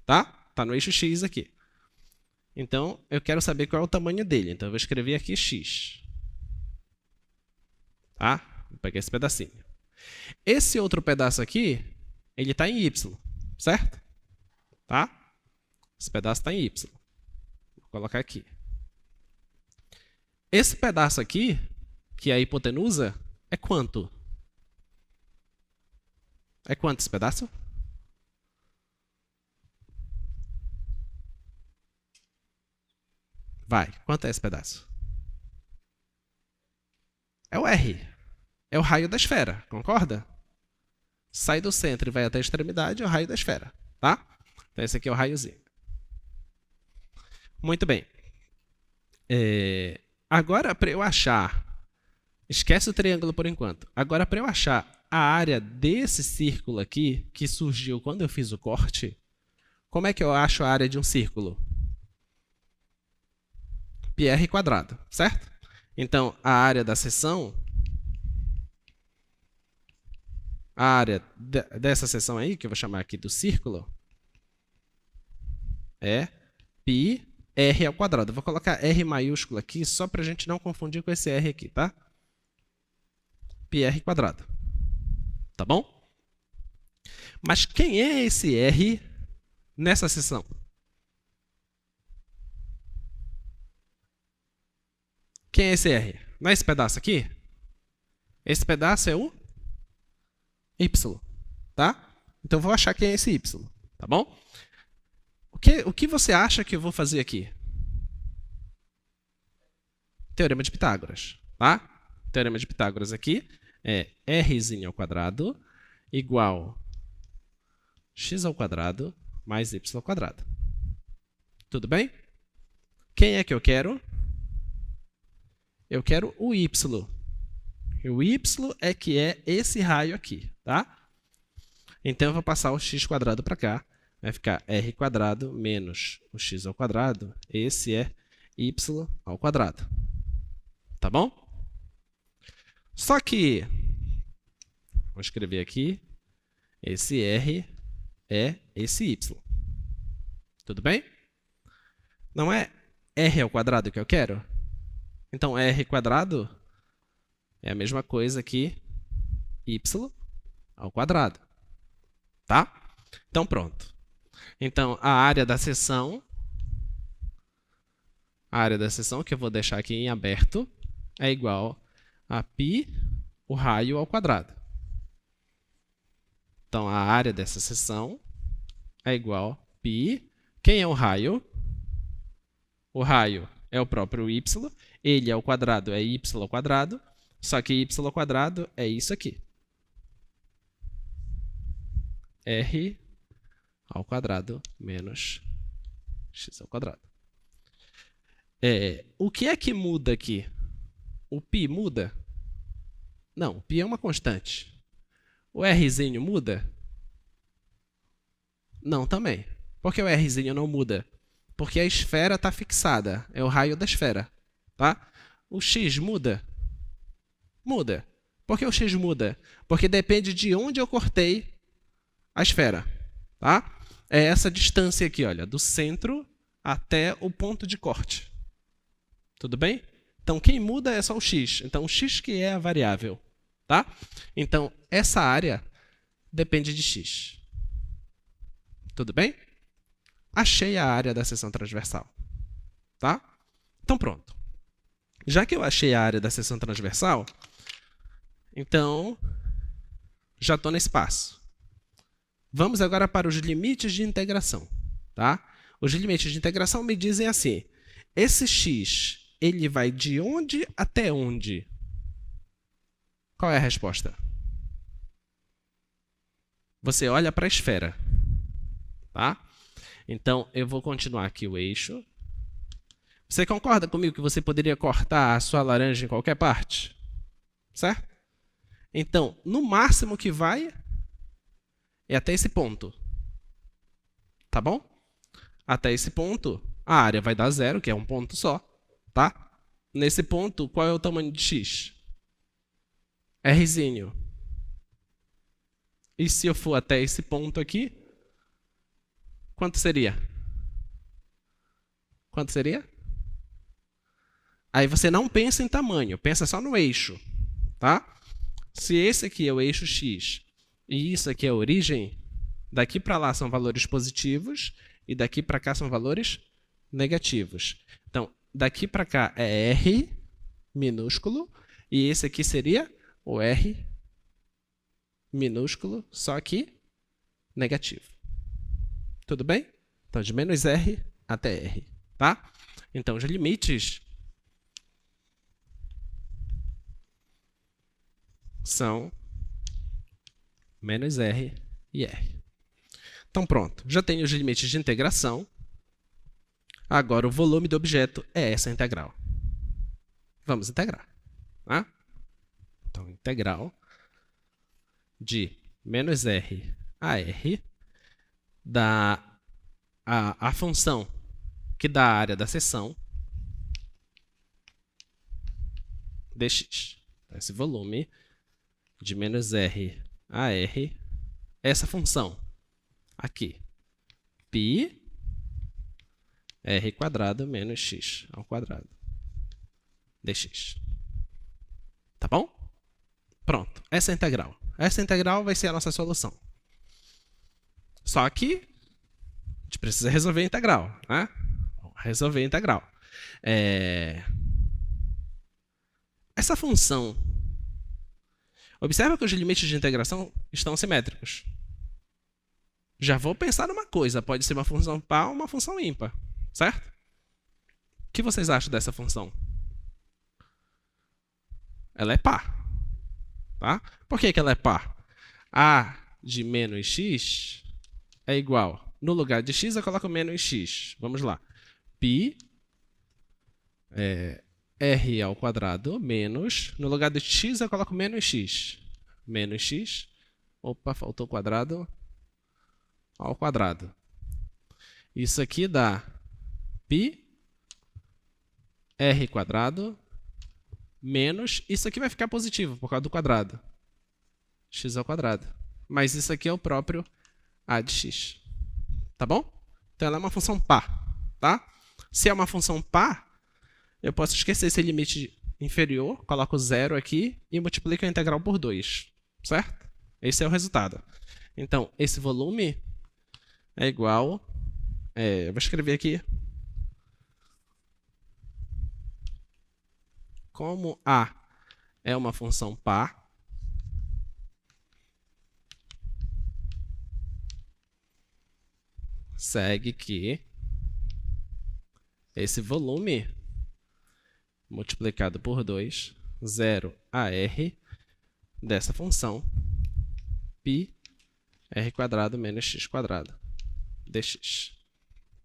Tá? Está no eixo x aqui. Então, eu quero saber qual é o tamanho dele. Então, eu vou escrever aqui x. Tá? Vou pegar esse pedacinho. Esse outro pedaço aqui, ele está em y. Certo? Tá? Esse pedaço está em y. Vou colocar aqui. Esse pedaço aqui, que é a hipotenusa, é quanto? É quanto esse pedaço? Vai, quanto é esse pedaço? É o R. É o raio da esfera, concorda? Sai do centro e vai até a extremidade, é o raio da esfera. Tá? Então, esse aqui é o raiozinho. Muito bem. Agora, para eu achar... Esquece o triângulo por enquanto. Agora, para eu achar a área desse círculo aqui, que surgiu quando eu fiz o corte, como é que eu acho a área de um círculo? πr quadrado, certo? Então, a área da seção, a área dessa seção aí, que eu vou chamar aqui do círculo, é πr ao quadrado. Eu vou colocar R maiúsculo aqui só para a gente não confundir com esse R aqui, tá? πr quadrado. Tá bom? Mas quem é esse R nessa seção? Quem é esse R? Não é esse pedaço aqui? Esse pedaço é o Y, tá? Então, eu vou achar quem é esse Y, tá bom? O que você acha que eu vou fazer aqui? Teorema de Pitágoras, tá? Teorema de Pitágoras aqui é r² igual x² mais y². Tudo bem? Quem é que eu quero? Eu quero o y. O y é que é esse raio aqui, tá? Então, eu vou passar o x² para cá. Vai ficar r² menos o x². Esse é y². Tá bom? Só que, vou escrever aqui, esse r é esse y. Tudo bem? Não é r ao quadrado que eu quero? Então, r quadrado é a mesma coisa que y ao quadrado. Tá? Então, pronto. Então, a área da seção, que eu vou deixar aqui em aberto, é igual a π, o raio ao quadrado. Então, a área dessa seção é igual a π. Quem é o raio? O raio é o próprio y. Ele ao quadrado é y ao quadrado. Só que y ao quadrado é isso aqui. R ao quadrado menos x ao quadrado. O que é que muda aqui? O π muda? Não, o π é uma constante. O rzinho muda? Não, também. Por que o rzinho não muda? Porque a esfera está fixada. É o raio da esfera. Tá? O x muda? Muda. Por que o x muda? Porque depende de onde eu cortei a esfera. Tá? É essa distância aqui, olha, do centro até o ponto de corte. Tudo bem? Então, quem muda é só o x. Então, o x que é a variável. Tá? Então, essa área depende de x. Tudo bem? Achei a área da seção transversal. Tá? Então, pronto. Já que eu achei a área da seção transversal, então, já estou nesse passo. Vamos agora para os limites de integração. Tá? Os limites de integração me dizem assim, esse x, ele vai de onde até onde? Qual é a resposta? Você olha para a esfera. Tá? Então, eu vou continuar aqui o eixo. Você concorda comigo que você poderia cortar a sua laranja em qualquer parte? Certo? Então, no máximo que vai é até esse ponto. Tá bom? Até esse ponto, a área vai dar 0, que é um ponto só. Tá? Nesse ponto, qual é o tamanho de x? Rzinho. E se eu for até esse ponto aqui, quanto seria? Quanto seria? Aí você não pensa em tamanho, pensa só no eixo. Tá? Se esse aqui é o eixo x e isso aqui é a origem, daqui para lá são valores positivos e daqui para cá são valores negativos. Então, daqui para cá é r minúsculo e esse aqui seria o r minúsculo, só que negativo. Tudo bem? Então, de menos r até r. Tá? Então, os limites são menos r e r. Então, pronto. Já tenho os limites de integração. Agora, o volume do objeto é essa integral. Vamos integrar. Tá? Então, integral de menos r a r da a função que dá a área da seção dx. Esse volume de menos r a r, essa função aqui, π r quadrado menos x ao quadrado dx. Tá bom? Pronto, essa é a integral. Essa integral vai ser a nossa solução. Só que a gente precisa resolver a integral. Né? Resolver a integral. Essa função, observa que os limites de integração estão simétricos. Já vou pensar numa coisa, pode ser uma função par ou uma função ímpar. Certo? O que vocês acham dessa função? Ela é par. Tá? Por que ela é par? A de menos x é igual, no lugar de x eu coloco menos x. Vamos lá. π r ao quadrado menos, no lugar de x eu coloco menos x. Menos x, opa, faltou quadrado, ao quadrado. Isso aqui dá π r quadrado menos, isso aqui vai ficar positivo por causa do quadrado, x ao quadrado. Mas isso aqui é o próprio a de x. Tá bom? Então, ela é uma função par, tá? Se é uma função par, eu posso esquecer esse limite inferior, coloco 0 aqui e multiplico a integral por 2, certo? Esse é o resultado. Então, esse volume é igual... eu vou escrever aqui. Como A é uma função par, segue que esse volume multiplicado por 2, 0 a r dessa função, π r² menos x² dx.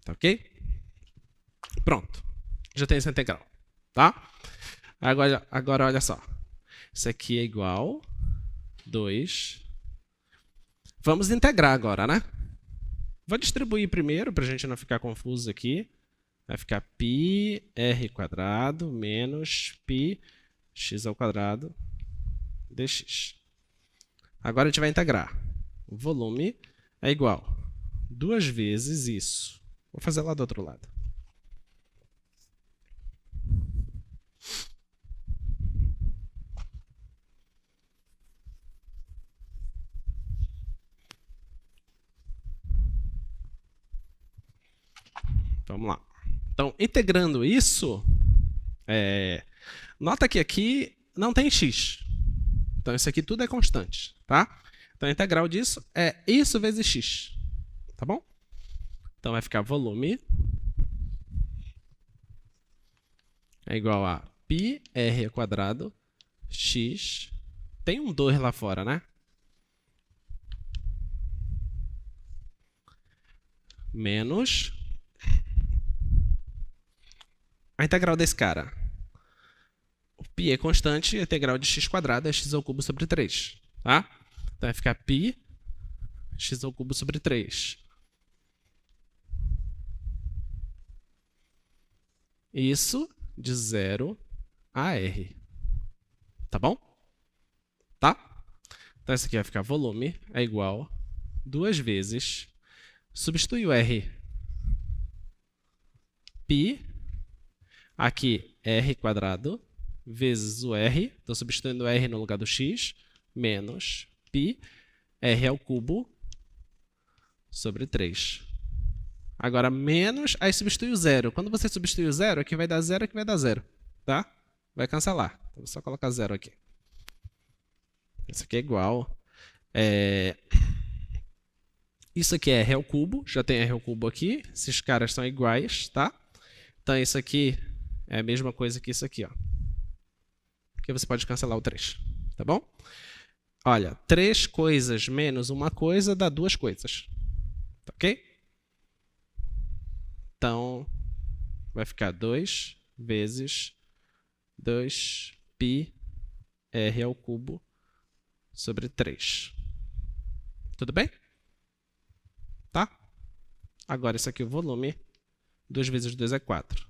Tá ok? Pronto. Já tem essa integral. Tá? Agora olha só. Isso aqui é igual 2. Vamos integrar agora, né? Vou distribuir primeiro, para a gente não ficar confuso aqui. Vai ficar π r² menos π x² dx. Agora a gente vai integrar. O volume é igual 2 vezes isso. Vou fazer lá do outro lado. Vamos lá. Então, integrando isso, nota que aqui não tem x. Então, isso aqui tudo é constante, tá? Então, a integral disso é isso vezes x, tá bom? Então, vai ficar volume é igual a π r² x. Tem um 2 lá fora, né? Menos a integral desse cara. O π é constante, a integral de x² é x² sobre 3. Tá? Então vai ficar π x³ sobre 3. Isso de 0 a r. Tá bom? Tá? Então isso aqui vai ficar volume é igual 2 vezes. Substitui o r. π. Aqui, r² vezes o r. Estou substituindo o r no lugar do x. Menos π, r ao cubo, sobre 3. Agora, menos, aí substitui o zero. Quando você substitui o zero, aqui vai dar zero, aqui vai dar zero. Tá? Vai cancelar. Então, vou só colocar zero aqui. Isso aqui é igual. Isso aqui é r ao cubo. Já tem r ao cubo aqui. Esses caras são iguais, tá? Então, isso aqui é a mesma coisa que isso aqui, ó. Porque você pode cancelar o 3, tá bom? Olha, 3 coisas menos uma coisa dá 2 coisas. Tá ok? Então, vai ficar 2 vezes 2π r ao cubo sobre 3. Tudo bem? Tá? Agora, isso aqui é o volume. 2 vezes 2 é 4.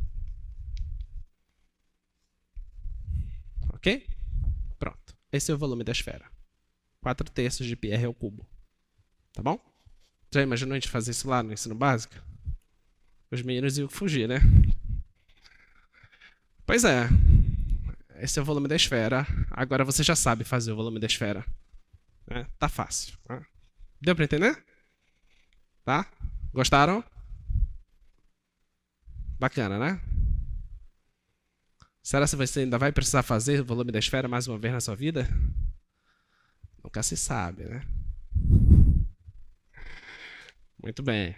Ok? Pronto. Esse é o volume da esfera. 4/3 de πr ao cubo. Tá bom? Já imaginou a gente fazer isso lá no ensino básico? Os meninos iam fugir, né? Pois é. Esse é o volume da esfera. Agora você já sabe fazer o volume da esfera. Tá fácil. Tá? Deu para entender? Tá? Gostaram? Bacana, né? Será que você ainda vai precisar fazer o volume da esfera mais uma vez na sua vida? Nunca se sabe, né? Muito bem.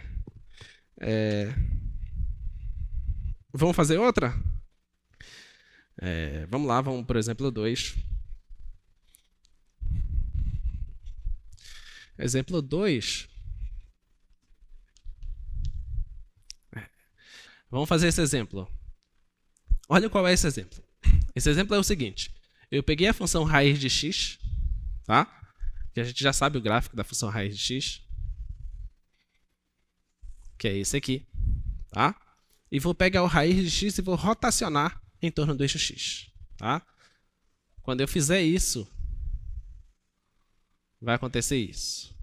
Vamos fazer outra? Vamos lá, vamos por exemplo 2. Exemplo 2. Vamos fazer esse exemplo. Olha qual é esse exemplo. Esse exemplo é o seguinte. Eu peguei a função raiz de x, tá? Que a gente já sabe o gráfico da função raiz de x, que é esse aqui, tá? E vou pegar o raiz de x e vou rotacionar em torno do eixo x, tá? Quando eu fizer isso, vai acontecer isso.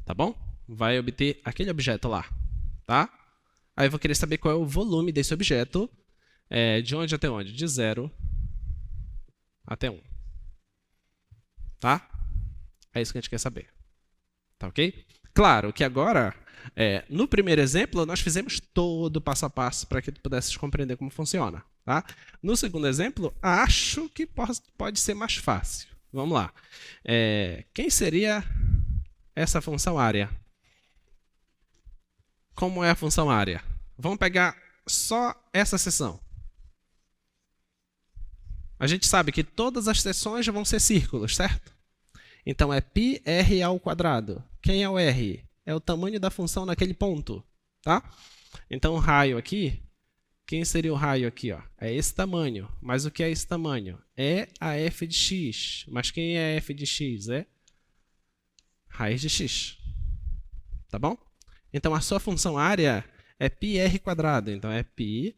tá bom? Vai obter aquele objeto lá, tá? Aí eu vou querer saber qual é o volume desse objeto, de onde até onde? De 0 até 1. Tá? É isso que a gente quer saber. Tá ok? Claro que agora, no primeiro exemplo, nós fizemos todo o passo a passo para que tu pudesses compreender como funciona. Tá? No segundo exemplo, acho que pode ser mais fácil. Vamos lá. Quem seria essa função área? Como é a função área? Vamos pegar só essa seção. A gente sabe que todas as seções vão ser círculos, certo? Então, é πr ao quadrado. Quem é o r? É o tamanho da função naquele ponto. Tá? Então, o raio aqui, quem seria o raio aqui? Ó? É esse tamanho. Mas o que é esse tamanho? É a f de x. Mas quem é f de x? É raiz de x. Tá bom? Então, a sua função área é πr quadrado. Então, é π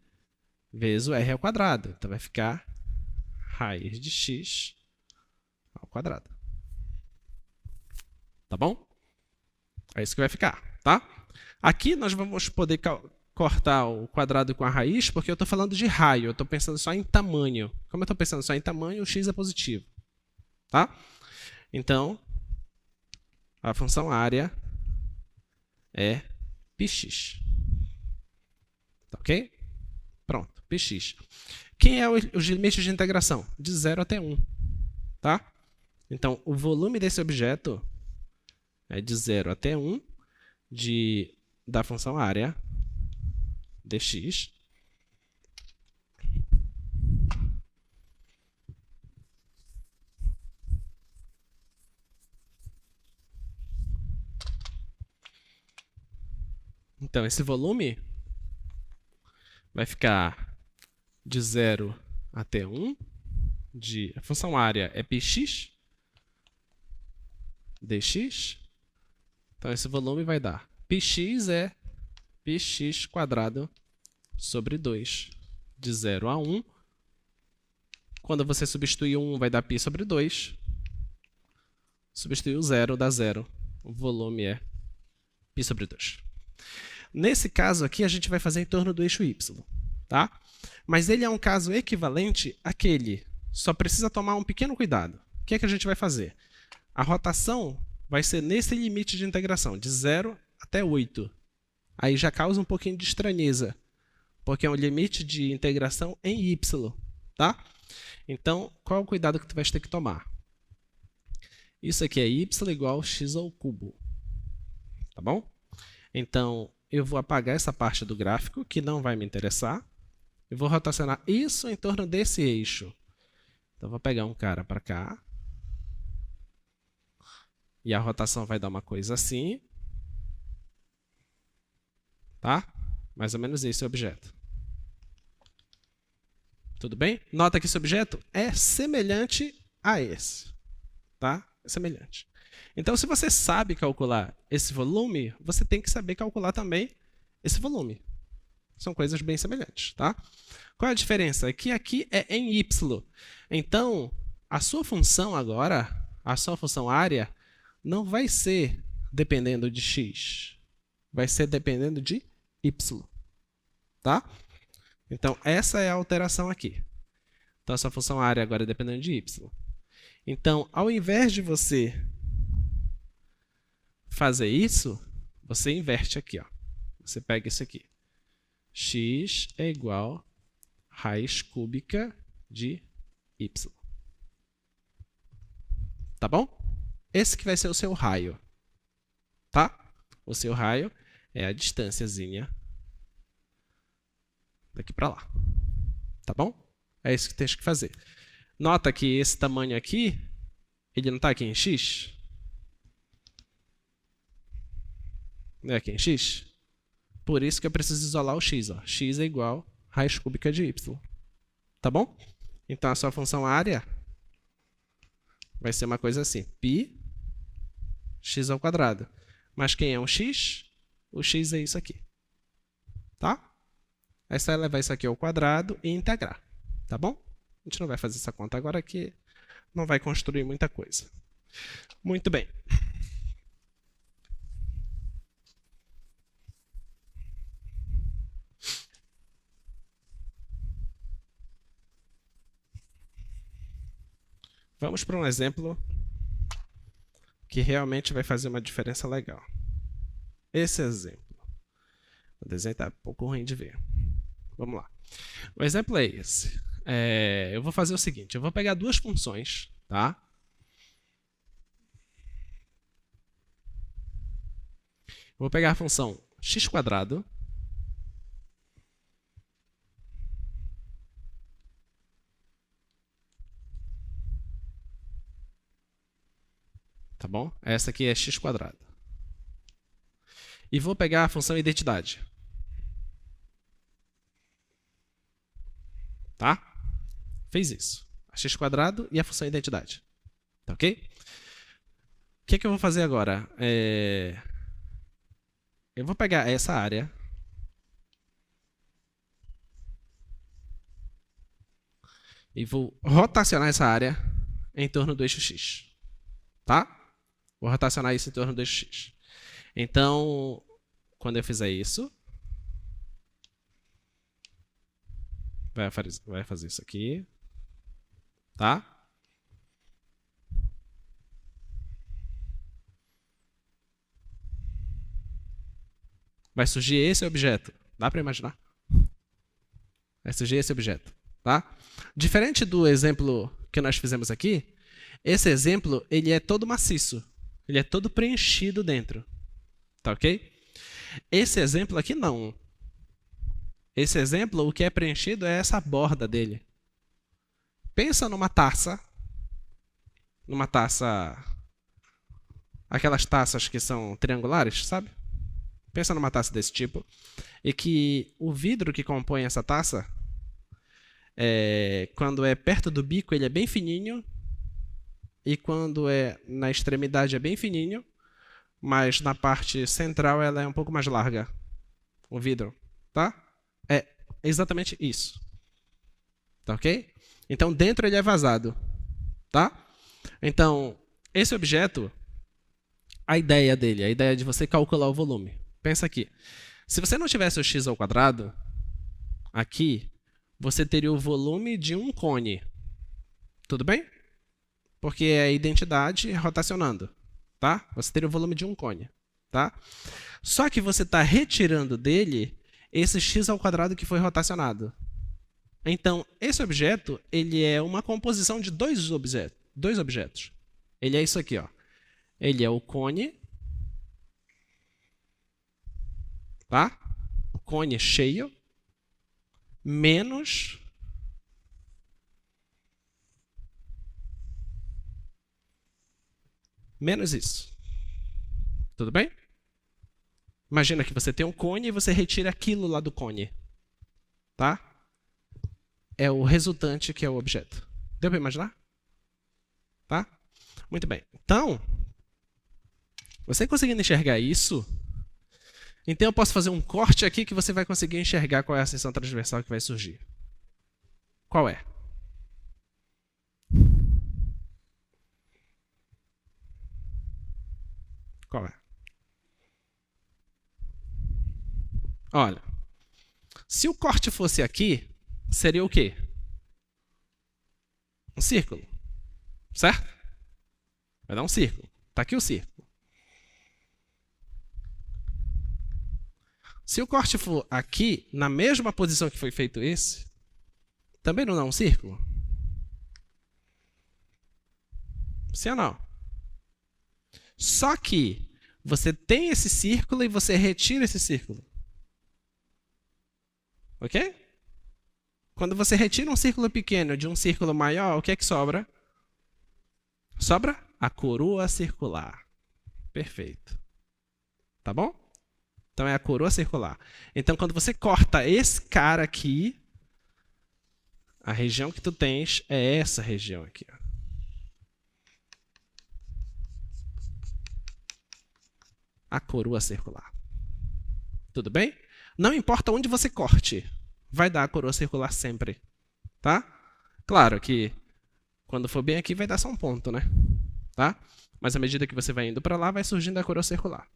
vezes o r ao quadrado. Então, vai ficar raiz de x ao quadrado. Tá bom? É isso que vai ficar, tá? Aqui nós vamos poder cortar o quadrado com a raiz, porque eu estou falando de raio, eu estou pensando só em tamanho. Como eu estou pensando só em tamanho, o x é positivo. Tá? Então, a função área é πx. Tá ok? Pronto, πx. Quem é os limites de integração? De 0 até 1. Tá? Então, o volume desse objeto é de 0 até 1 da função área dx Então, esse volume vai ficar de 0 até 1 a função área é πx dx. Então, esse volume vai dar πx é πx quadrado sobre 2, de 0 a 1. Quando você substituir 1, vai dar π sobre 2. Substituir o 0, dá 0. O volume é π sobre 2. Nesse caso aqui, a gente vai fazer em torno do eixo y. Tá? Mas ele é um caso equivalente àquele. Só precisa tomar um pequeno cuidado. O que é que a gente vai fazer? A rotação vai ser nesse limite de integração, de 0 até 8. Aí já causa um pouquinho de estranheza, porque é um limite de integração em y. Tá? Então, qual é o cuidado que tu vai ter que tomar? Isso aqui é y igual a x ao cubo. Tá bom? Então, eu vou apagar essa parte do gráfico, que não vai me interessar. Eu vou rotacionar isso em torno desse eixo. Então, vou pegar um cara para cá. E a rotação vai dar uma coisa assim. Tá? Mais ou menos esse objeto. Tudo bem? Nota que esse objeto é semelhante a esse. Tá? É semelhante. Então, se você sabe calcular esse volume, você tem que saber calcular também esse volume. São coisas bem semelhantes. Tá? Qual é a diferença? É que aqui é em y. Então, a sua função agora, a sua função área, não vai ser dependendo de x. Vai ser dependendo de y. Tá? Então, essa é a alteração aqui. Então, a sua função área agora é dependendo de y. Então, ao invés de você fazer isso, você inverte aqui. Ó. Você pega isso aqui. X é igual a raiz cúbica de y. Tá bom? Esse que vai ser o seu raio. Tá? O seu raio é a distânciazinha daqui para lá. Tá bom? É isso que tem que fazer. Nota que esse tamanho aqui, ele não está aqui em x? Não é aqui em x? Por isso que eu preciso isolar o x. Ó. X é igual a raiz cúbica de y. Tá bom? Então, a sua função área vai ser uma coisa assim. π x ao quadrado. Mas quem é um x? O x é isso aqui. Tá? É só levar isso aqui ao quadrado e integrar. Tá bom? A gente não vai fazer essa conta agora, que não vai construir muita coisa. Muito bem. Vamos para um exemplo que realmente vai fazer uma diferença legal. Esse exemplo. O desenho está um pouco ruim de ver. Vamos lá. O exemplo é esse. Eu vou fazer o seguinte, eu vou pegar duas funções, tá? Vou pegar a função x², tá bom? Essa aqui é x². E vou pegar a função identidade. Tá? Fez isso. A x² e a função identidade. Tá ok? O que eu vou fazer agora? Eu vou pegar essa área e vou rotacionar essa área em torno do eixo x. Tá? Vou rotacionar isso em torno do eixo x. Então, quando eu fizer isso, vai fazer isso aqui, tá? Vai surgir esse objeto. Dá para imaginar? Vai surgir esse objeto, tá? Diferente do exemplo que nós fizemos aqui, esse exemplo ele é todo maciço. Ele é todo preenchido dentro. Tá ok? Esse exemplo aqui não. Esse exemplo, o que é preenchido é essa borda dele. Pensa numa taça. Numa taça... Aquelas taças que são triangulares, sabe? Pensa numa taça desse tipo. E que o vidro que compõe essa taça, quando é perto do bico, ele é bem fininho. E quando é na extremidade, é bem fininho. Mas na parte central, ela é um pouco mais larga. O vidro, tá? É exatamente isso. Tá ok? Então, dentro ele é vazado. Tá? Então, esse objeto, a ideia dele, a ideia de você calcular o volume. Pensa aqui. Se você não tivesse o x², aqui, você teria o volume de um cone. Tudo bem? Porque é a identidade rotacionando. Tá? Você teria o volume de um cone. Tá? Só que você está retirando dele esse x² que foi rotacionado. Então, esse objeto ele é uma composição de dois objetos. Ele é isso aqui. Ó. Ele é o cone, tá? O cone cheio, menos isso. Tudo bem? Imagina que você tem um cone e você retira aquilo lá do cone. Tá? É o resultante que é o objeto. Deu para imaginar? Tá? Muito bem. Então, você conseguindo enxergar isso, então eu posso fazer um corte aqui que você vai conseguir enxergar qual é a seção transversal que vai surgir. Qual é? Qual é? Olha, se o corte fosse aqui, seria o quê? Um círculo, certo? Vai dar um círculo. Está aqui o círculo. Se o corte for aqui, na mesma posição que foi feito esse, também não dá um círculo? Sim ou não? Só que você tem esse círculo e você retira esse círculo. Ok? Quando você retira um círculo pequeno de um círculo maior, o que é que sobra? Sobra a coroa circular. Perfeito. Tá bom? Então é a coroa circular. Então quando você corta esse cara aqui, a região que tu tens é essa região aqui. Ó. A coroa circular. Tudo bem? Não importa onde você corte, vai dar a coroa circular sempre. Tá? Claro que quando for bem aqui vai dar só um ponto, né? Tá? Mas à medida que você vai indo para lá, vai surgindo a coroa circular.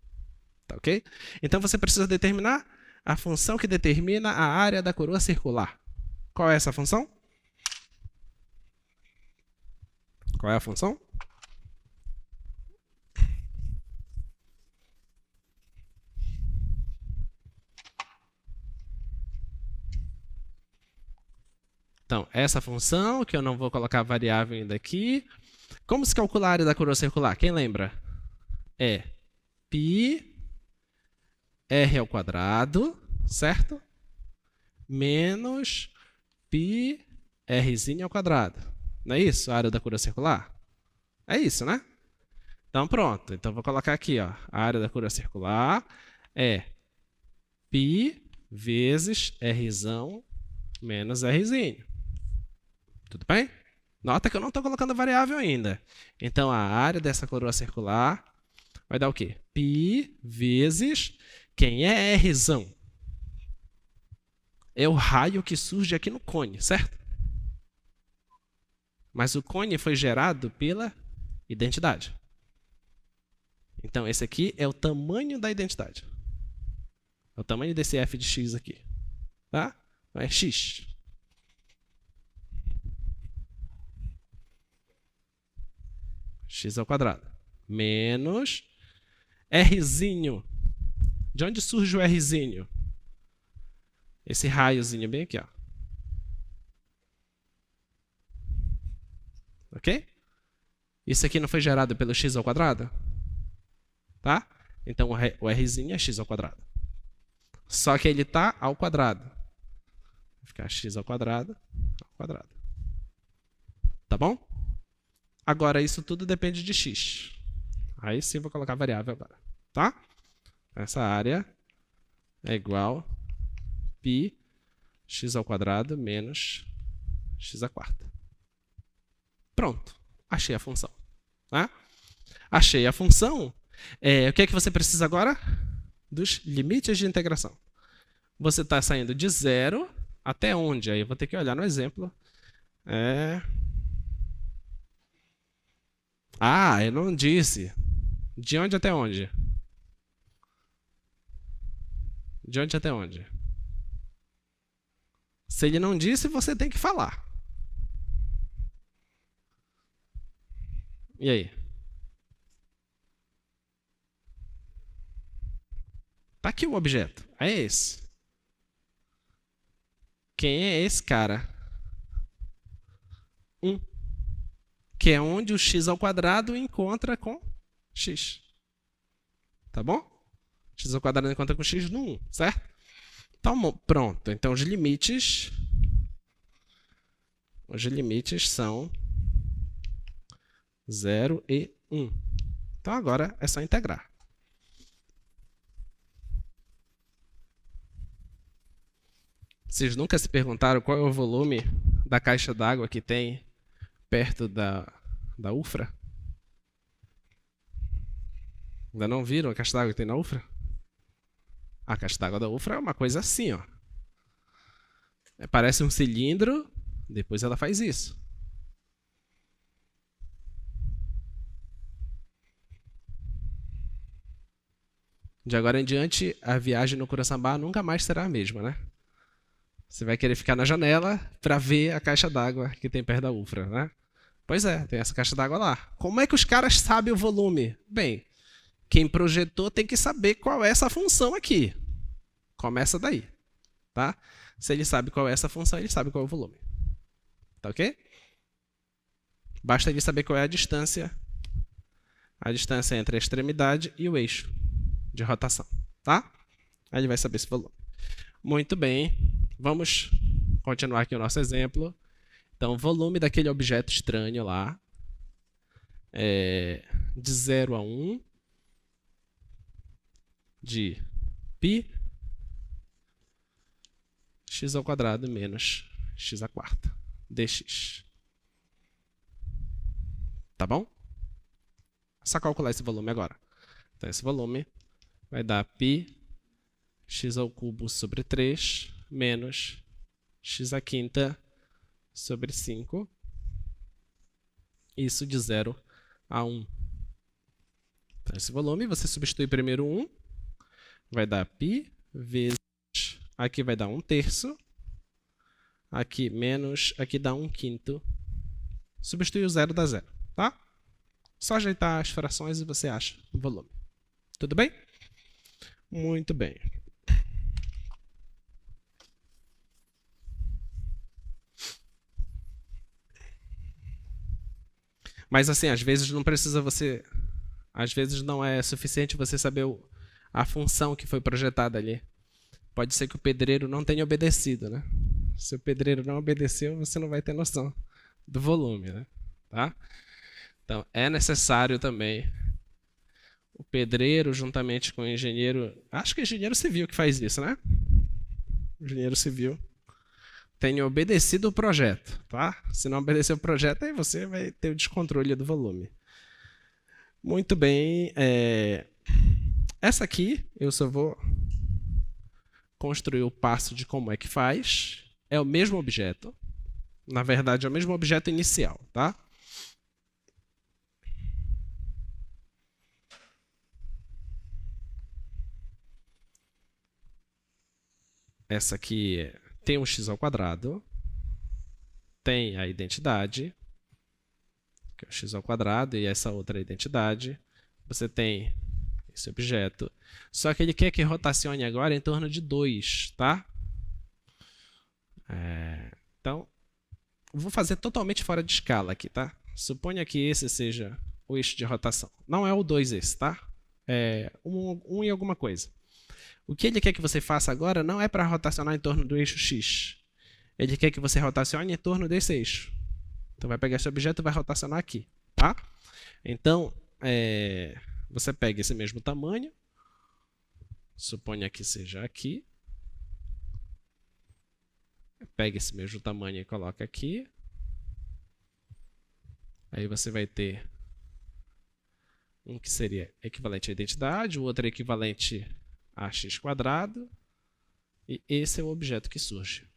Tá ok? Então você precisa determinar a função que determina a área da coroa circular. Qual é essa função? Qual é a função? Então, essa função, que eu não vou colocar variável ainda aqui. Como se calcula a área da coroa circular? Quem lembra? É π r ao quadrado, certo? Menos π rzinho ao quadrado. Não é isso? A área da coroa circular? É isso, né? Então, pronto. Então, vou colocar aqui, ó. A área da coroa circular é π vezes rzão menos rzinho. Tudo bem? Nota que eu não estou colocando a variável ainda. Então, a área dessa coroa circular vai dar o quê? π vezes... Quem é rzão? É o raio que surge aqui no cone, certo? Mas o cone foi gerado pela identidade. Então, esse aqui é o tamanho da identidade. É o tamanho desse f de x aqui. Tá? Então, é x. X ao quadrado. Menos rzinho. De onde surge o rzinho? Esse raiozinho bem aqui, ó. Ok? Isso aqui não foi gerado pelo x ao quadrado? Tá? Então, o rzinho é x ao quadrado. Só que ele está ao quadrado. Vai ficar x ao quadrado. Tá bom? Agora, isso tudo depende de x. Aí sim, vou colocar a variável agora. Tá? Essa área é igual a π x ao quadrado menos x à quarta. Pronto. Achei a função. Tá? Achei a função. O que é que você precisa agora? Dos limites de integração. Você está saindo de 0 até onde? Aí eu vou ter que olhar no exemplo. Ah, eu não disse. De onde até onde? De onde até onde? Se ele não disse, você tem que falar. E aí? Tá aqui o objeto. É esse. Quem é esse cara? 1. Que é onde o x ao quadrado encontra com x. Tá bom? X ao quadrado encontra com x no 1, certo? Então, pronto. Então, os limites são 0 e 1. Então, agora é só integrar. Vocês nunca se perguntaram qual é o volume da caixa d'água que tem perto da UFRA? Ainda não viram a caixa d'água que tem na UFRA? A caixa d'água da UFRA é uma coisa assim, ó. Parece um cilindro, depois ela faz isso. De agora em diante, a viagem no Curaçambá nunca mais será a mesma, né? Você vai querer ficar na janela para ver a caixa d'água que tem perto da UFRA, né? Pois é, tem essa caixa d'água lá. Como é que os caras sabem o volume? Bem, quem projetou tem que saber qual é essa função aqui. Começa daí, tá? Se ele sabe qual é essa função, ele sabe qual é o volume. Tá ok? Basta ele saber qual é a distância entre a extremidade e o eixo de rotação, tá? Aí ele vai saber esse volume. Muito bem, vamos continuar aqui o nosso exemplo. Então, o volume daquele objeto estranho lá é de 0 a 1 de π x ao quadrado menos x à quarta dx. Tá bom? É só calcular esse volume agora. Então, esse volume vai dar π x ao cubo sobre 3 menos x à quinta sobre 5. Isso de 0 a 1. Então, esse volume, você substitui primeiro 1, vai dar π vezes... Aqui vai dar 1/3. Aqui menos... Aqui dá 1/5. Substitui o 0, dá 0. tá? Só ajeitar as frações e você acha o volume. Tudo bem? Muito bem. Mas assim, às vezes não precisa você... Às vezes não é suficiente você saber a função que foi projetada ali. Pode ser que o pedreiro não tenha obedecido, né? Se o pedreiro não obedeceu, você não vai ter noção do volume, né? Tá? Então, é necessário também o pedreiro, juntamente com o engenheiro... Acho que é o engenheiro civil que faz isso, né? O engenheiro civil tenha obedecido o projeto, tá? Se não obedecer o projeto, aí você vai ter o descontrole do volume. Muito bem. Essa aqui, eu só vou construir o passo de como é que faz. É o mesmo objeto. Na verdade, é o mesmo objeto inicial, tá? Essa aqui tem um x ao quadrado. Tem a identidade, que é o x ao quadrado, e essa outra identidade. Você tem esse objeto. Só que ele quer que rotacione agora em torno de 2, tá? Então, vou fazer totalmente fora de escala aqui, tá? Suponha que esse seja o eixo de rotação. Não é o 2 esse, tá? É 1 e alguma coisa. O que ele quer que você faça agora não é para rotacionar em torno do eixo x. Ele quer que você rotacione em torno desse eixo. Então, vai pegar esse objeto e vai rotacionar aqui, tá? Então, você pega esse mesmo tamanho. Suponha que seja aqui. Pega esse mesmo tamanho e coloca aqui. Aí você vai ter um que seria equivalente à identidade, o outro é equivalente a x². E esse é o objeto que surge.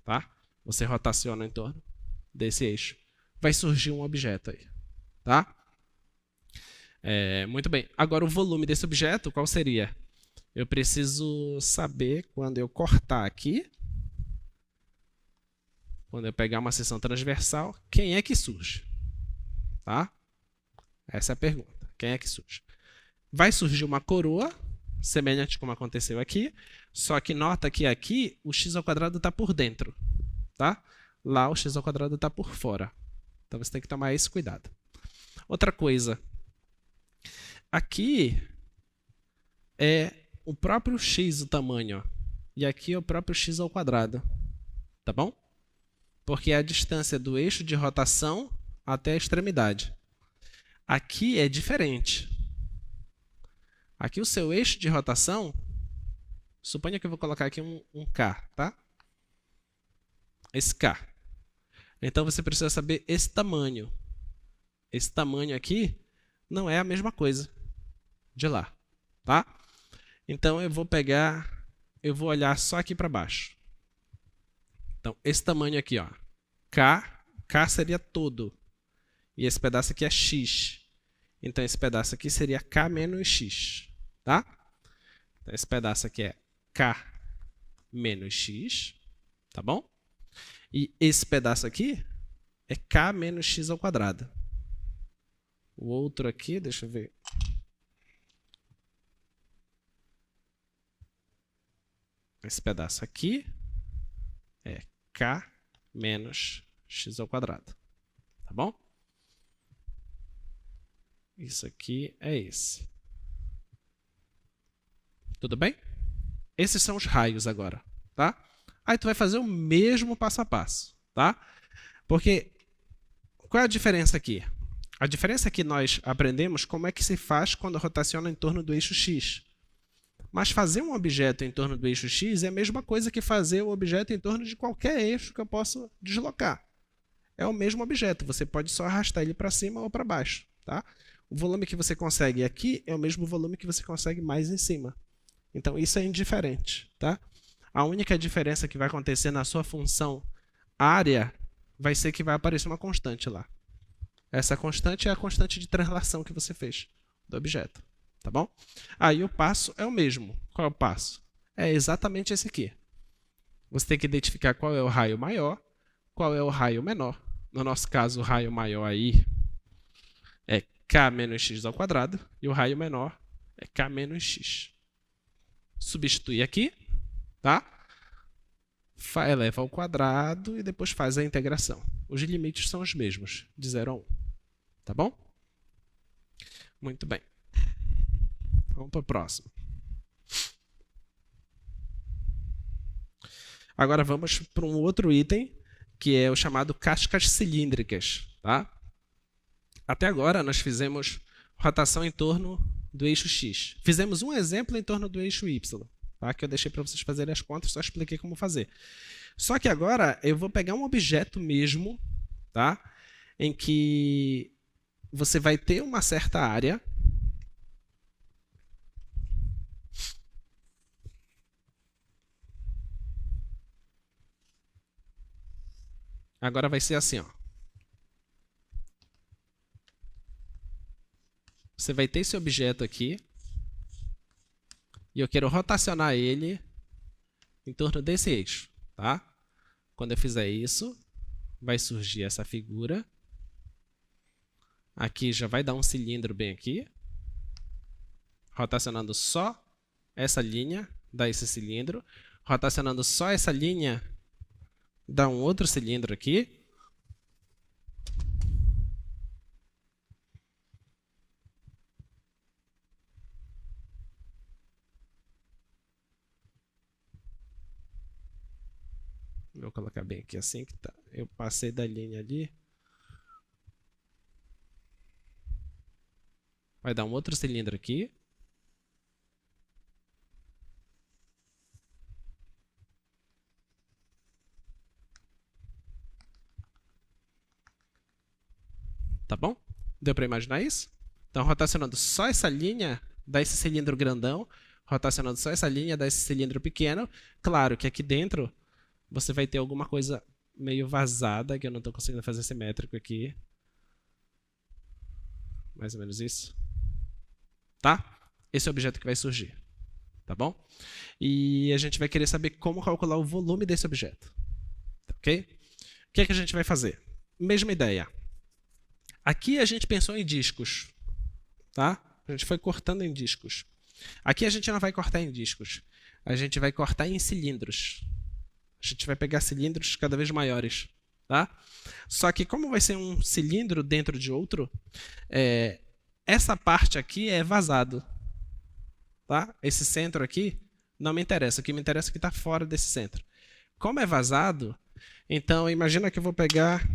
Tá? Você rotaciona em torno desse eixo. Vai surgir um objeto aí. Tá? Muito bem. Agora, o volume desse objeto, qual seria? Eu preciso saber, quando eu cortar aqui, quando eu pegar uma seção transversal, quem é que surge? Tá? Essa é a pergunta. Quem é que surge? Vai surgir uma coroa, semelhante como aconteceu aqui, só que nota que aqui o x² está por dentro. Tá? Lá o x² está por fora. Então você tem que tomar esse cuidado. Outra coisa. Aqui é o próprio x o tamanho, ó, e aqui é o próprio x². Tá bom? Porque é a distância do eixo de rotação até a extremidade. Aqui é diferente. Aqui o seu eixo de rotação, suponha que eu vou colocar aqui um K, tá? Esse K. Então você precisa saber esse tamanho. Esse tamanho aqui não é a mesma coisa de lá, tá? Então eu vou olhar só aqui para baixo. Então esse tamanho aqui, ó, K seria todo. E esse pedaço aqui é x. Então esse pedaço aqui seria K menos x, tá? Então esse pedaço aqui é K menos x, tá bom? E esse pedaço aqui é K menos x². O outro aqui, deixa eu ver. Esse pedaço aqui é K menos x². Tá bom? Isso aqui é esse. Tudo bem? Esses são os raios agora, tá? Aí tu vai fazer o mesmo passo a passo, tá? Porque qual é a diferença aqui? A diferença é que nós aprendemos como é que se faz quando rotaciona em torno do eixo x. Mas fazer um objeto em torno do eixo x é a mesma coisa que fazer o objeto em torno de qualquer eixo que eu possa deslocar. É o mesmo objeto, você pode só arrastar ele para cima ou para baixo, tá? O volume que você consegue aqui é o mesmo volume que você consegue mais em cima. Então isso é indiferente, tá? A única diferença que vai acontecer na sua função área vai ser que vai aparecer uma constante lá. Essa constante é a constante de translação que você fez do objeto, tá bom? Aí o passo é o mesmo. Qual é o passo? É exatamente esse aqui. Você tem que identificar qual é o raio maior, qual é o raio menor. No nosso caso, o raio maior aí é k menos x ao quadrado e o raio menor é k menos x. Substitui aqui, tá? Eleva ao quadrado e depois faz a integração. Os limites são os mesmos, de 0 a 1. Tá bom? Muito bem. Vamos para o próximo. Agora vamos para um outro item, que é o chamado cascas cilíndricas. Tá? Até agora nós fizemos rotação em torno do eixo X. Fizemos um exemplo em torno do eixo Y, tá? Que eu deixei para vocês fazerem as contas, só expliquei como fazer. Só que agora eu vou pegar um objeto mesmo, tá? Em que você vai ter uma certa área. Agora vai ser assim, ó. Você vai ter esse objeto aqui e eu quero rotacionar ele em torno desse eixo, tá? Quando eu fizer isso, vai surgir essa figura. Aqui já vai dar um cilindro bem aqui. Rotacionando só essa linha, dá esse cilindro. Rotacionando só essa linha, dá um outro cilindro aqui. Vou colocar bem aqui assim que tá. Eu passei da linha ali. Vai dar um outro cilindro aqui. Tá bom? Deu para imaginar isso? Então, rotacionando só essa linha, dá esse cilindro grandão. Rotacionando só essa linha, dá esse cilindro pequeno. Claro que aqui dentro você vai ter alguma coisa meio vazada, que eu não estou conseguindo fazer simétrico aqui. Mais ou menos isso. Tá? Esse é o objeto que vai surgir. Tá bom? E a gente vai querer saber como calcular o volume desse objeto. Ok? O que é que a gente vai fazer? Mesma ideia. Aqui a gente pensou em discos. Tá? A gente foi cortando em discos. Aqui a gente não vai cortar em discos. A gente vai cortar em cilindros. A gente vai pegar cilindros cada vez maiores. Tá? Só que como vai ser um cilindro dentro de outro, essa parte aqui é vazado. Tá? Esse centro aqui não me interessa. O que me interessa é que está fora desse centro. Como é vazado, então imagina que eu vou pegar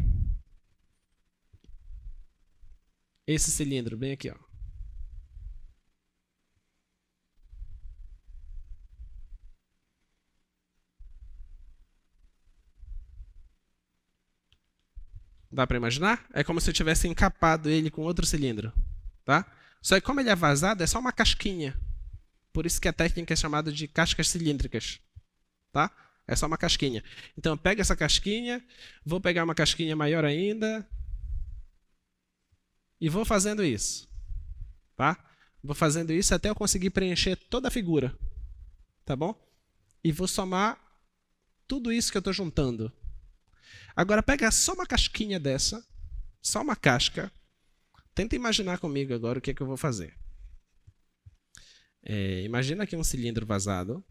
esse cilindro bem aqui, ó. Dá para imaginar? É como se eu tivesse encapado ele com outro cilindro. Tá? Só que como ele é vazado, é só uma casquinha. Por isso que a técnica é chamada de cascas cilíndricas. Tá? É só uma casquinha. Então eu pego essa casquinha, vou pegar uma casquinha maior ainda e vou fazendo isso. Tá? Vou fazendo isso até eu conseguir preencher toda a figura. Tá bom? E vou somar tudo isso que eu estou juntando. Agora pega só uma casquinha dessa, só uma casca. Tenta imaginar comigo agora o que é que eu vou fazer. Imagina aqui um cilindro vazado.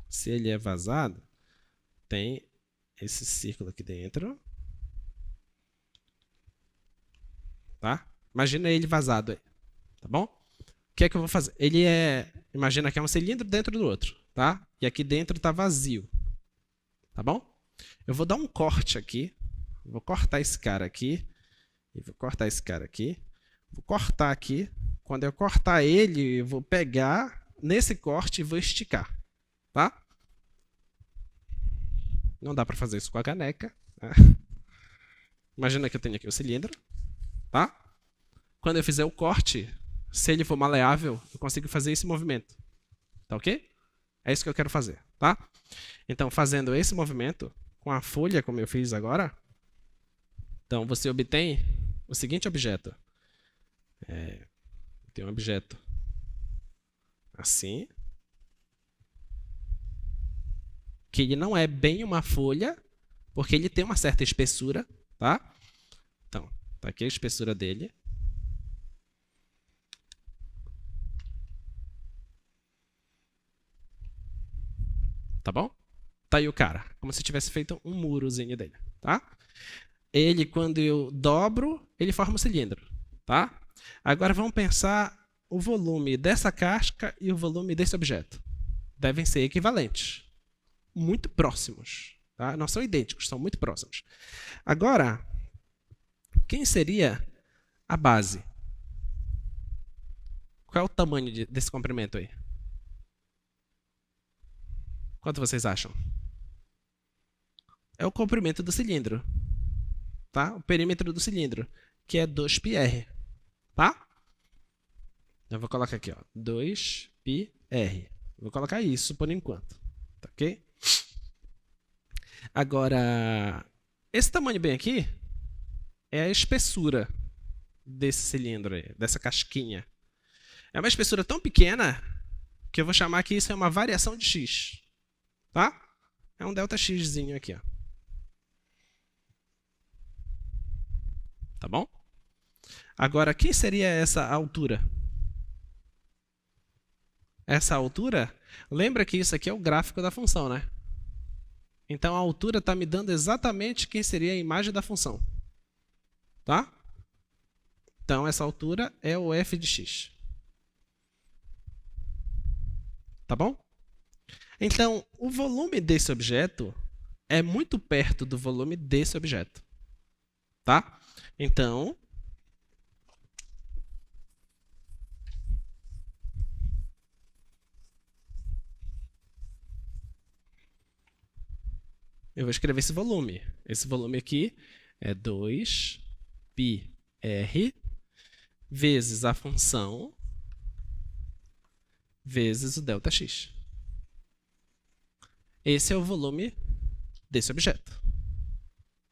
Se ele é vazado, tem esse círculo aqui dentro. Tá? Imagina ele vazado aí. Tá bom? O que é que eu vou fazer? Imagina que é um cilindro dentro do outro, tá? E aqui dentro está vazio, tá bom? Eu vou dar um corte aqui, vou cortar esse cara aqui, e vou cortar esse cara aqui, vou cortar aqui. Quando eu cortar ele, eu vou pegar nesse corte e vou esticar, tá? Não dá para fazer isso com a caneca. Né? Imagina que eu tenho aqui o cilindro, tá? Quando eu fizer o corte, se ele for maleável, eu consigo fazer esse movimento. Tá ok? É isso que eu quero fazer, tá? Então, fazendo esse movimento com a folha, como eu fiz agora, então você obtém o seguinte objeto. Tem um objeto Assim. Que ele não é bem uma folha, porque ele tem uma certa espessura, tá? Então, tá aqui a espessura dele. Tá bom? Tá aí o cara, como se tivesse feito um murozinho dele, tá? Ele, quando eu dobro, ele forma um cilindro, tá? Agora vamos pensar o volume dessa casca e o volume desse objeto. Devem ser equivalentes, muito próximos, tá? Não são idênticos, são muito próximos. Agora, quem seria a base? Qual é o tamanho desse comprimento aí? Quanto vocês acham? É o comprimento do cilindro, tá? O perímetro do cilindro, que é 2πr, tá? Eu vou colocar aqui, ó, 2πr. Vou colocar isso por enquanto, tá ok? Agora, esse tamanho bem aqui é a espessura desse cilindro aí, dessa casquinha. É uma espessura tão pequena que eu vou chamar que isso é uma variação de x, tá? É um ΔXzinho aqui, ó. Tá bom? Agora, quem seria essa altura? Essa altura, lembra que isso aqui é o gráfico da função, né? Então, a altura está me dando exatamente quem seria a imagem da função. Tá? Então, essa altura é o f de x. Tá bom? Então, o volume desse objeto é muito perto do volume desse objeto. Tá? Então, eu vou escrever esse volume. Esse volume aqui é 2πr vezes a função vezes o ΔX. Esse é o volume desse objeto.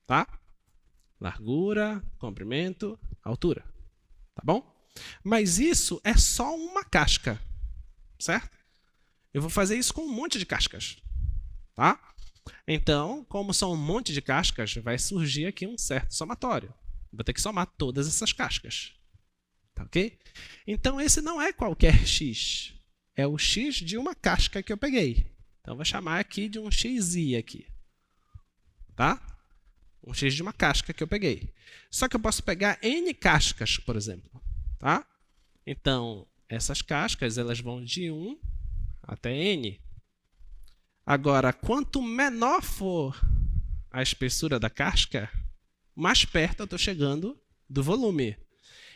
Tá? Largura, comprimento, altura. Tá bom? Mas isso é só uma casca. Certo? Eu vou fazer isso com um monte de cascas. Tá? Então, como são um monte de cascas, vai surgir aqui um certo somatório. Vou ter que somar todas essas cascas. Tá ok? Então, esse não é qualquer x. É o x de uma casca que eu peguei. Então, vou chamar aqui de um xi aqui. Tá? Um x de uma casca que eu peguei. Só que eu posso pegar n cascas, por exemplo. Tá? Então, essas cascas elas vão de 1 até n. Agora, quanto menor for a espessura da casca, mais perto eu estou chegando do volume.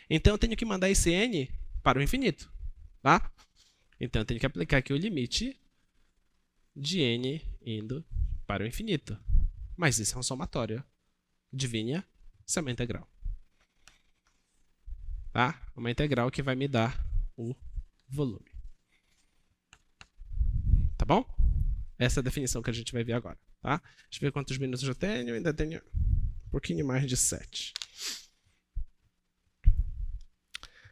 Então, eu tenho que mandar esse n para o infinito. Tá? Então, eu tenho que aplicar aqui o limite de n indo para o infinito. Mas isso é um somatório. Adivinha? Isso é uma integral. Tá? Uma integral que vai me dar o volume. Tá bom? Essa é a definição que a gente vai ver agora. Tá? Deixa eu ver quantos minutos eu tenho. Eu ainda tenho um pouquinho mais de 7.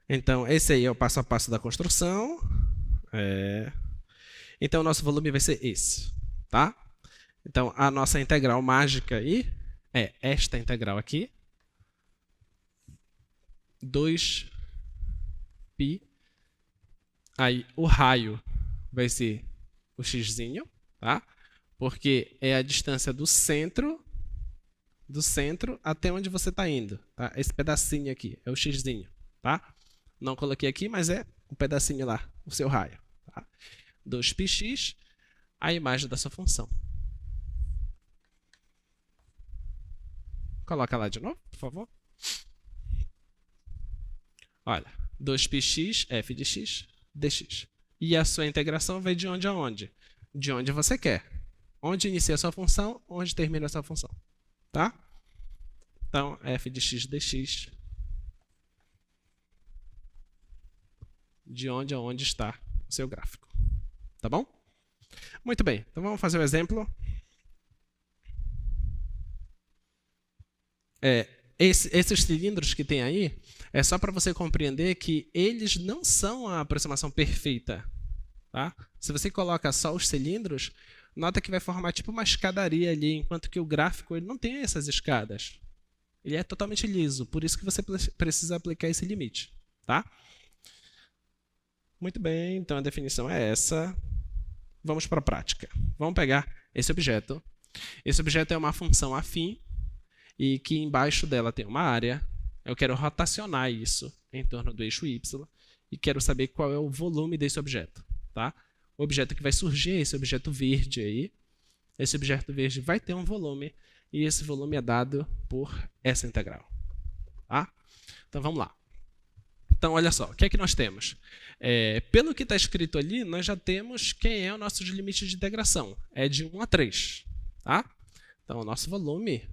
Então, esse aí é o passo a passo da construção. Então, o nosso volume vai ser esse. Tá? Então, a nossa integral mágica aí é esta integral aqui. 2π. Aí, o raio vai ser o xzinho. Tá? Porque é a distância do centro até onde você está indo. Tá? Esse pedacinho aqui é o xzinho. Tá? Não coloquei aqui, mas é um pedacinho lá, o seu raio. Tá? 2πx, a imagem da sua função. Coloca lá de novo, por favor. Olha, 2πx, f de x, dx. E a sua integração vai de onde a onde? De onde você quer. Onde inicia a sua função, onde termina a sua função. Tá? Então, f de x dx, de onde a onde está o seu gráfico. Tá bom? Muito bem, então vamos fazer o exemplo. Esses cilindros que tem aí, é só para você compreender que eles não são a aproximação perfeita Tá? Se você coloca só os cilindros, nota que vai formar tipo uma escadaria ali, enquanto que o gráfico ele não tem essas escadas. Ele é totalmente liso, por isso que você precisa aplicar esse limite. Tá? Muito bem, então a definição é essa. Vamos para a prática. Vamos pegar esse objeto. Esse objeto é uma função afim e que embaixo dela tem uma área. Eu quero rotacionar isso em torno do eixo y e quero saber qual é o volume desse objeto. Tá? O objeto que vai surgir é esse objeto verde aí. Esse objeto verde vai ter um volume e esse volume é dado por essa integral. Tá? Então vamos lá. Então, olha só, o que é que nós temos? Pelo que está escrito ali, nós já temos quem é o nosso limite de integração. É de 1 a 3. Tá? Então, o nosso volume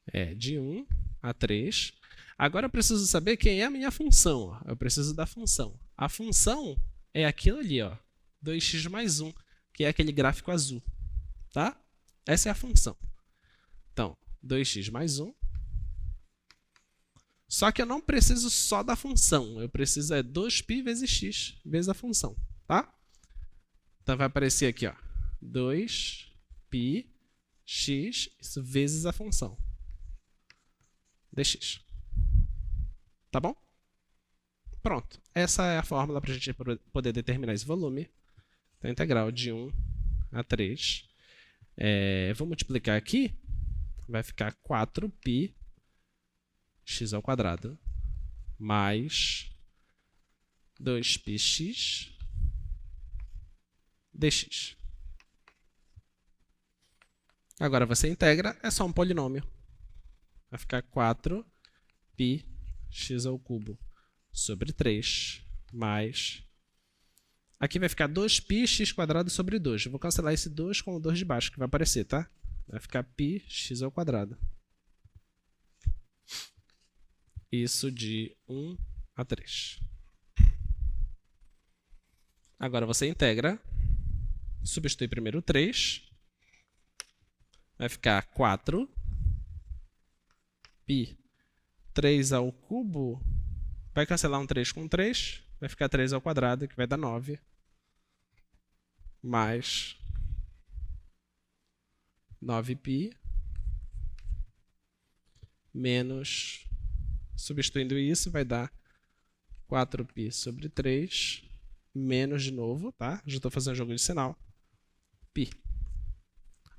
é de 1 a 3. Agora, eu preciso saber quem é a minha função. Eu preciso da função. A função é aquilo ali, ó, 2x mais 1, que é aquele gráfico azul. Tá? Essa é a função. Então, 2x mais 1. Só que eu não preciso só da função. Eu preciso 2π vezes x vezes a função. Tá? Então, vai aparecer aqui, ó, 2π x isso vezes a função dx. Tá bom? Pronto. Essa é a fórmula para a gente poder determinar esse volume. Então, a integral de 1 a 3. Vou multiplicar aqui. Vai ficar 4π x ao quadrado mais 2πx dx. Agora você integra, é só um polinômio. Vai ficar 4π x ao cubo sobre 3 mais... Aqui vai ficar 2π x quadrado sobre 2. Eu vou cancelar esse 2 com o 2 de baixo, que vai aparecer, tá? Vai ficar π x ao quadrado. Isso de 1 a 3. Agora você integra. Substitui primeiro o 3. Vai ficar 4. Π 3 ao cubo. Vai cancelar um 3 com 3. Vai ficar 3 ao quadrado, que vai dar 9. Mais 9π. Menos... Substituindo isso, vai dar 4π sobre 3, menos de novo, tá? Já estou fazendo jogo de sinal. Π.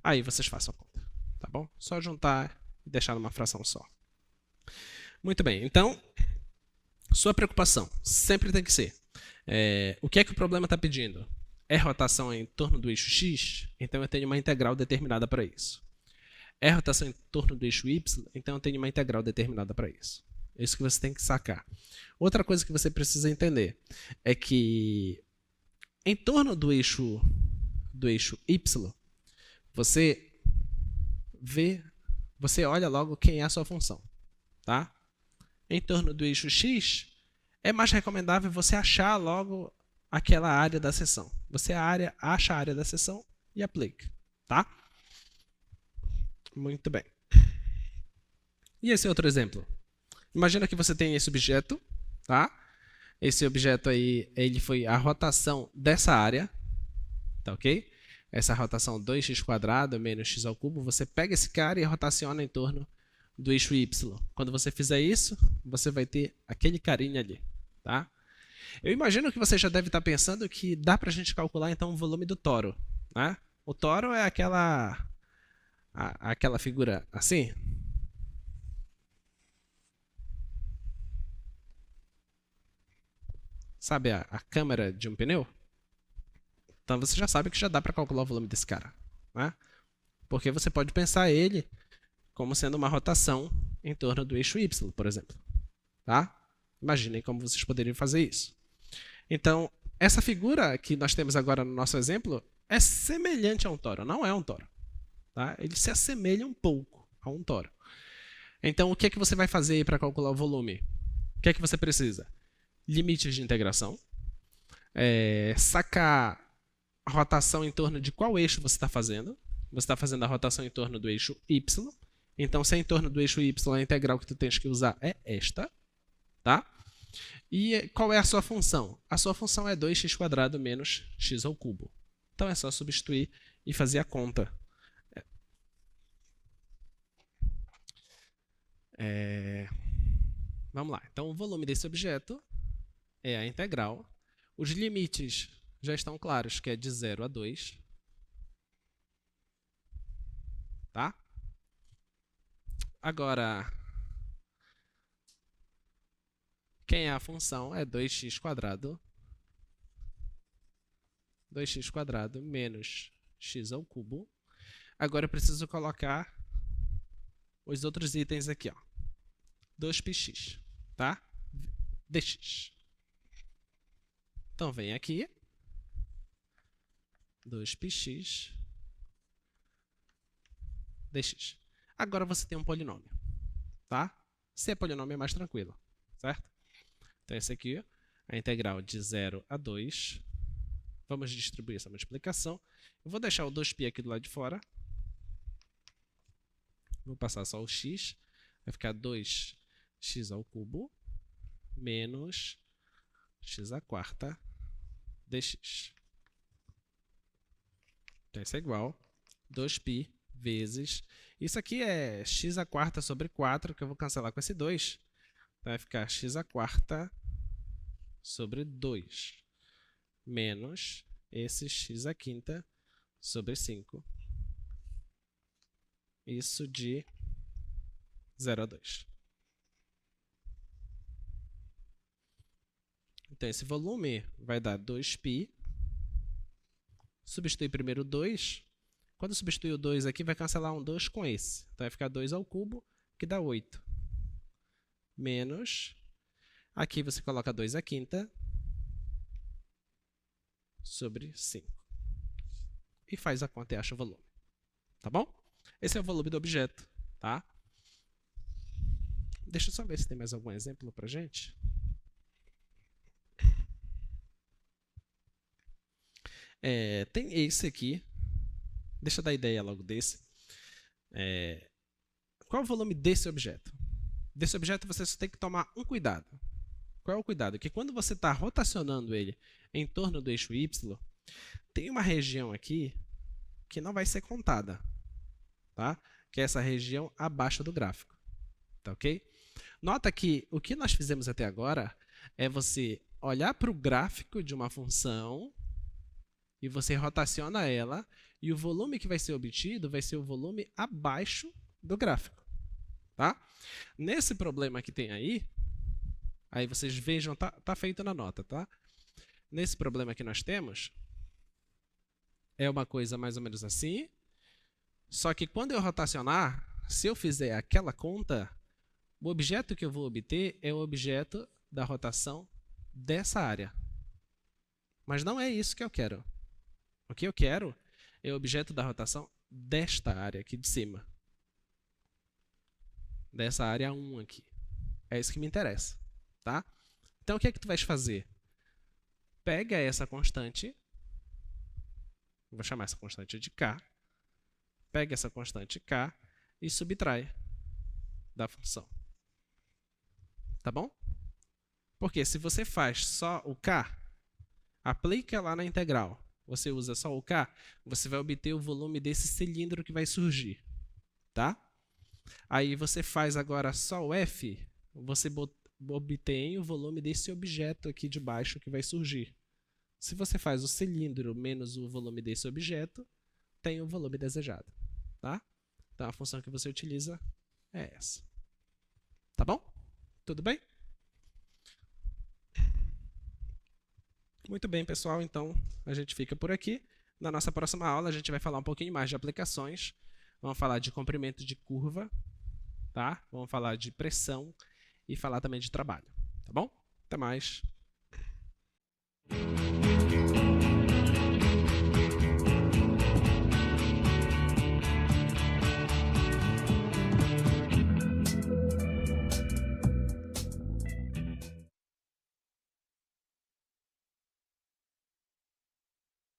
Aí vocês façam a conta, tá bom? Só juntar e deixar numa fração só. Muito bem, então, sua preocupação sempre tem que ser, o que é que o problema está pedindo? É rotação em torno do eixo x? Então eu tenho uma integral determinada para isso. É rotação em torno do eixo y? Então eu tenho uma integral determinada para isso. É isso que você tem que sacar. Outra coisa que você precisa entender é que em torno do eixo y, você olha logo quem é a sua função. Tá? Em torno do eixo x, é mais recomendável você achar logo aquela área da seção. Você acha a área da seção e aplica. Tá? Muito bem. E esse outro exemplo? Imagina que você tem esse objeto, tá? Esse objeto aí, ele foi a rotação dessa área, tá ok? Essa rotação 2x² menos x ao cubo, você pega esse cara e rotaciona em torno do eixo y. Quando você fizer isso, você vai ter aquele carinha ali, tá? Eu imagino que você já deve estar pensando que dá pra gente calcular então o volume do toro, né? O toro é aquela figura assim. Sabe a câmara de um pneu? Então você já sabe que já dá para calcular o volume desse cara. Né? Porque você pode pensar ele como sendo uma rotação em torno do eixo y, por exemplo. Tá? Imaginem como vocês poderiam fazer isso. Então, essa figura que nós temos agora no nosso exemplo é semelhante a um toro. Não é um toro. Tá? Ele se assemelha um pouco a um toro. Então, o que é que você vai fazer para calcular o volume? O que é que você precisa? Limites de integração, sacar a rotação em torno de qual eixo você está fazendo. Você está fazendo a rotação em torno do eixo y. Então, se é em torno do eixo y, a integral que tu tens que usar é esta. Tá? E qual é a sua função? A sua função é 2x² menos x ao cubo. Então é só substituir e fazer a conta. Vamos lá. Então o volume desse objeto é a integral. Os limites já estão claros, que é de 0 a 2. Tá? Agora, quem é a função? É 2x². 2x² menos x ao cubo. Agora eu preciso colocar os outros itens aqui, ó. 2πx, tá? dx. Então vem aqui, 2πx dx. Agora você tem um polinômio, tá? Se é polinômio é mais tranquilo, certo? Então esse aqui, a integral de 0 a 2. Vamos distribuir essa multiplicação. Eu vou deixar o 2π aqui do lado de fora. Vou passar só o x. Vai ficar 2x ao cubo menos x² dx. Então isso é igual a 2π vezes... Isso aqui é x² sobre 4, que eu vou cancelar com esse 2. Então vai ficar x² sobre 2 menos esse x² sobre 5. Isso de 0 a 2. Então, esse volume vai dar 2π. Substitui primeiro 2. Quando substituir o 2 aqui, vai cancelar um 2 com esse. Então, vai ficar 2 ao cubo, que dá 8. Menos... Aqui você coloca 2/5 sobre 5. E faz a conta e acha o volume. Tá bom? Esse é o volume do objeto, tá? Deixa eu só ver se tem mais algum exemplo pra gente. Tem esse aqui. Deixa eu dar ideia logo desse. Qual é o volume desse objeto? Desse objeto você só tem que tomar um cuidado. Qual é o cuidado? Que quando você está rotacionando ele em torno do eixo y, tem uma região aqui que não vai ser contada, tá? Que é essa região abaixo do gráfico. Tá ok? Nota que o que nós fizemos até agora é você olhar para o gráfico de uma função e você rotaciona ela, e o volume que vai ser obtido vai ser o volume abaixo do gráfico. Tá? Nesse problema que tem aí vocês vejam, tá feito na nota, tá? Nesse problema que nós temos, é uma coisa mais ou menos assim, só que quando eu rotacionar, se eu fizer aquela conta, o objeto que eu vou obter é o objeto da rotação dessa área. Mas não é isso que eu quero. O que eu quero é o objeto da rotação desta área aqui de cima. Dessa área 1 aqui. É isso que me interessa. Tá? Então, o que é que tu vais fazer? Pega essa constante, vou chamar essa constante de k, pega essa constante k e subtrai da função. Tá bom? Porque se você faz só o k, aplica lá na integral, você usa só o k, você vai obter o volume desse cilindro que vai surgir. Tá? Aí você faz agora só o f, você obtém o volume desse objeto aqui de baixo que vai surgir. Se você faz o cilindro menos o volume desse objeto, tem o volume desejado. Tá? Então, a função que você utiliza é essa. Tá bom? Tudo bem? Muito bem, pessoal. Então, a gente fica por aqui. Na nossa próxima aula, a gente vai falar um pouquinho mais de aplicações. Vamos falar de comprimento de curva, tá? Vamos falar de pressão e falar também de trabalho, tá bom? Até mais!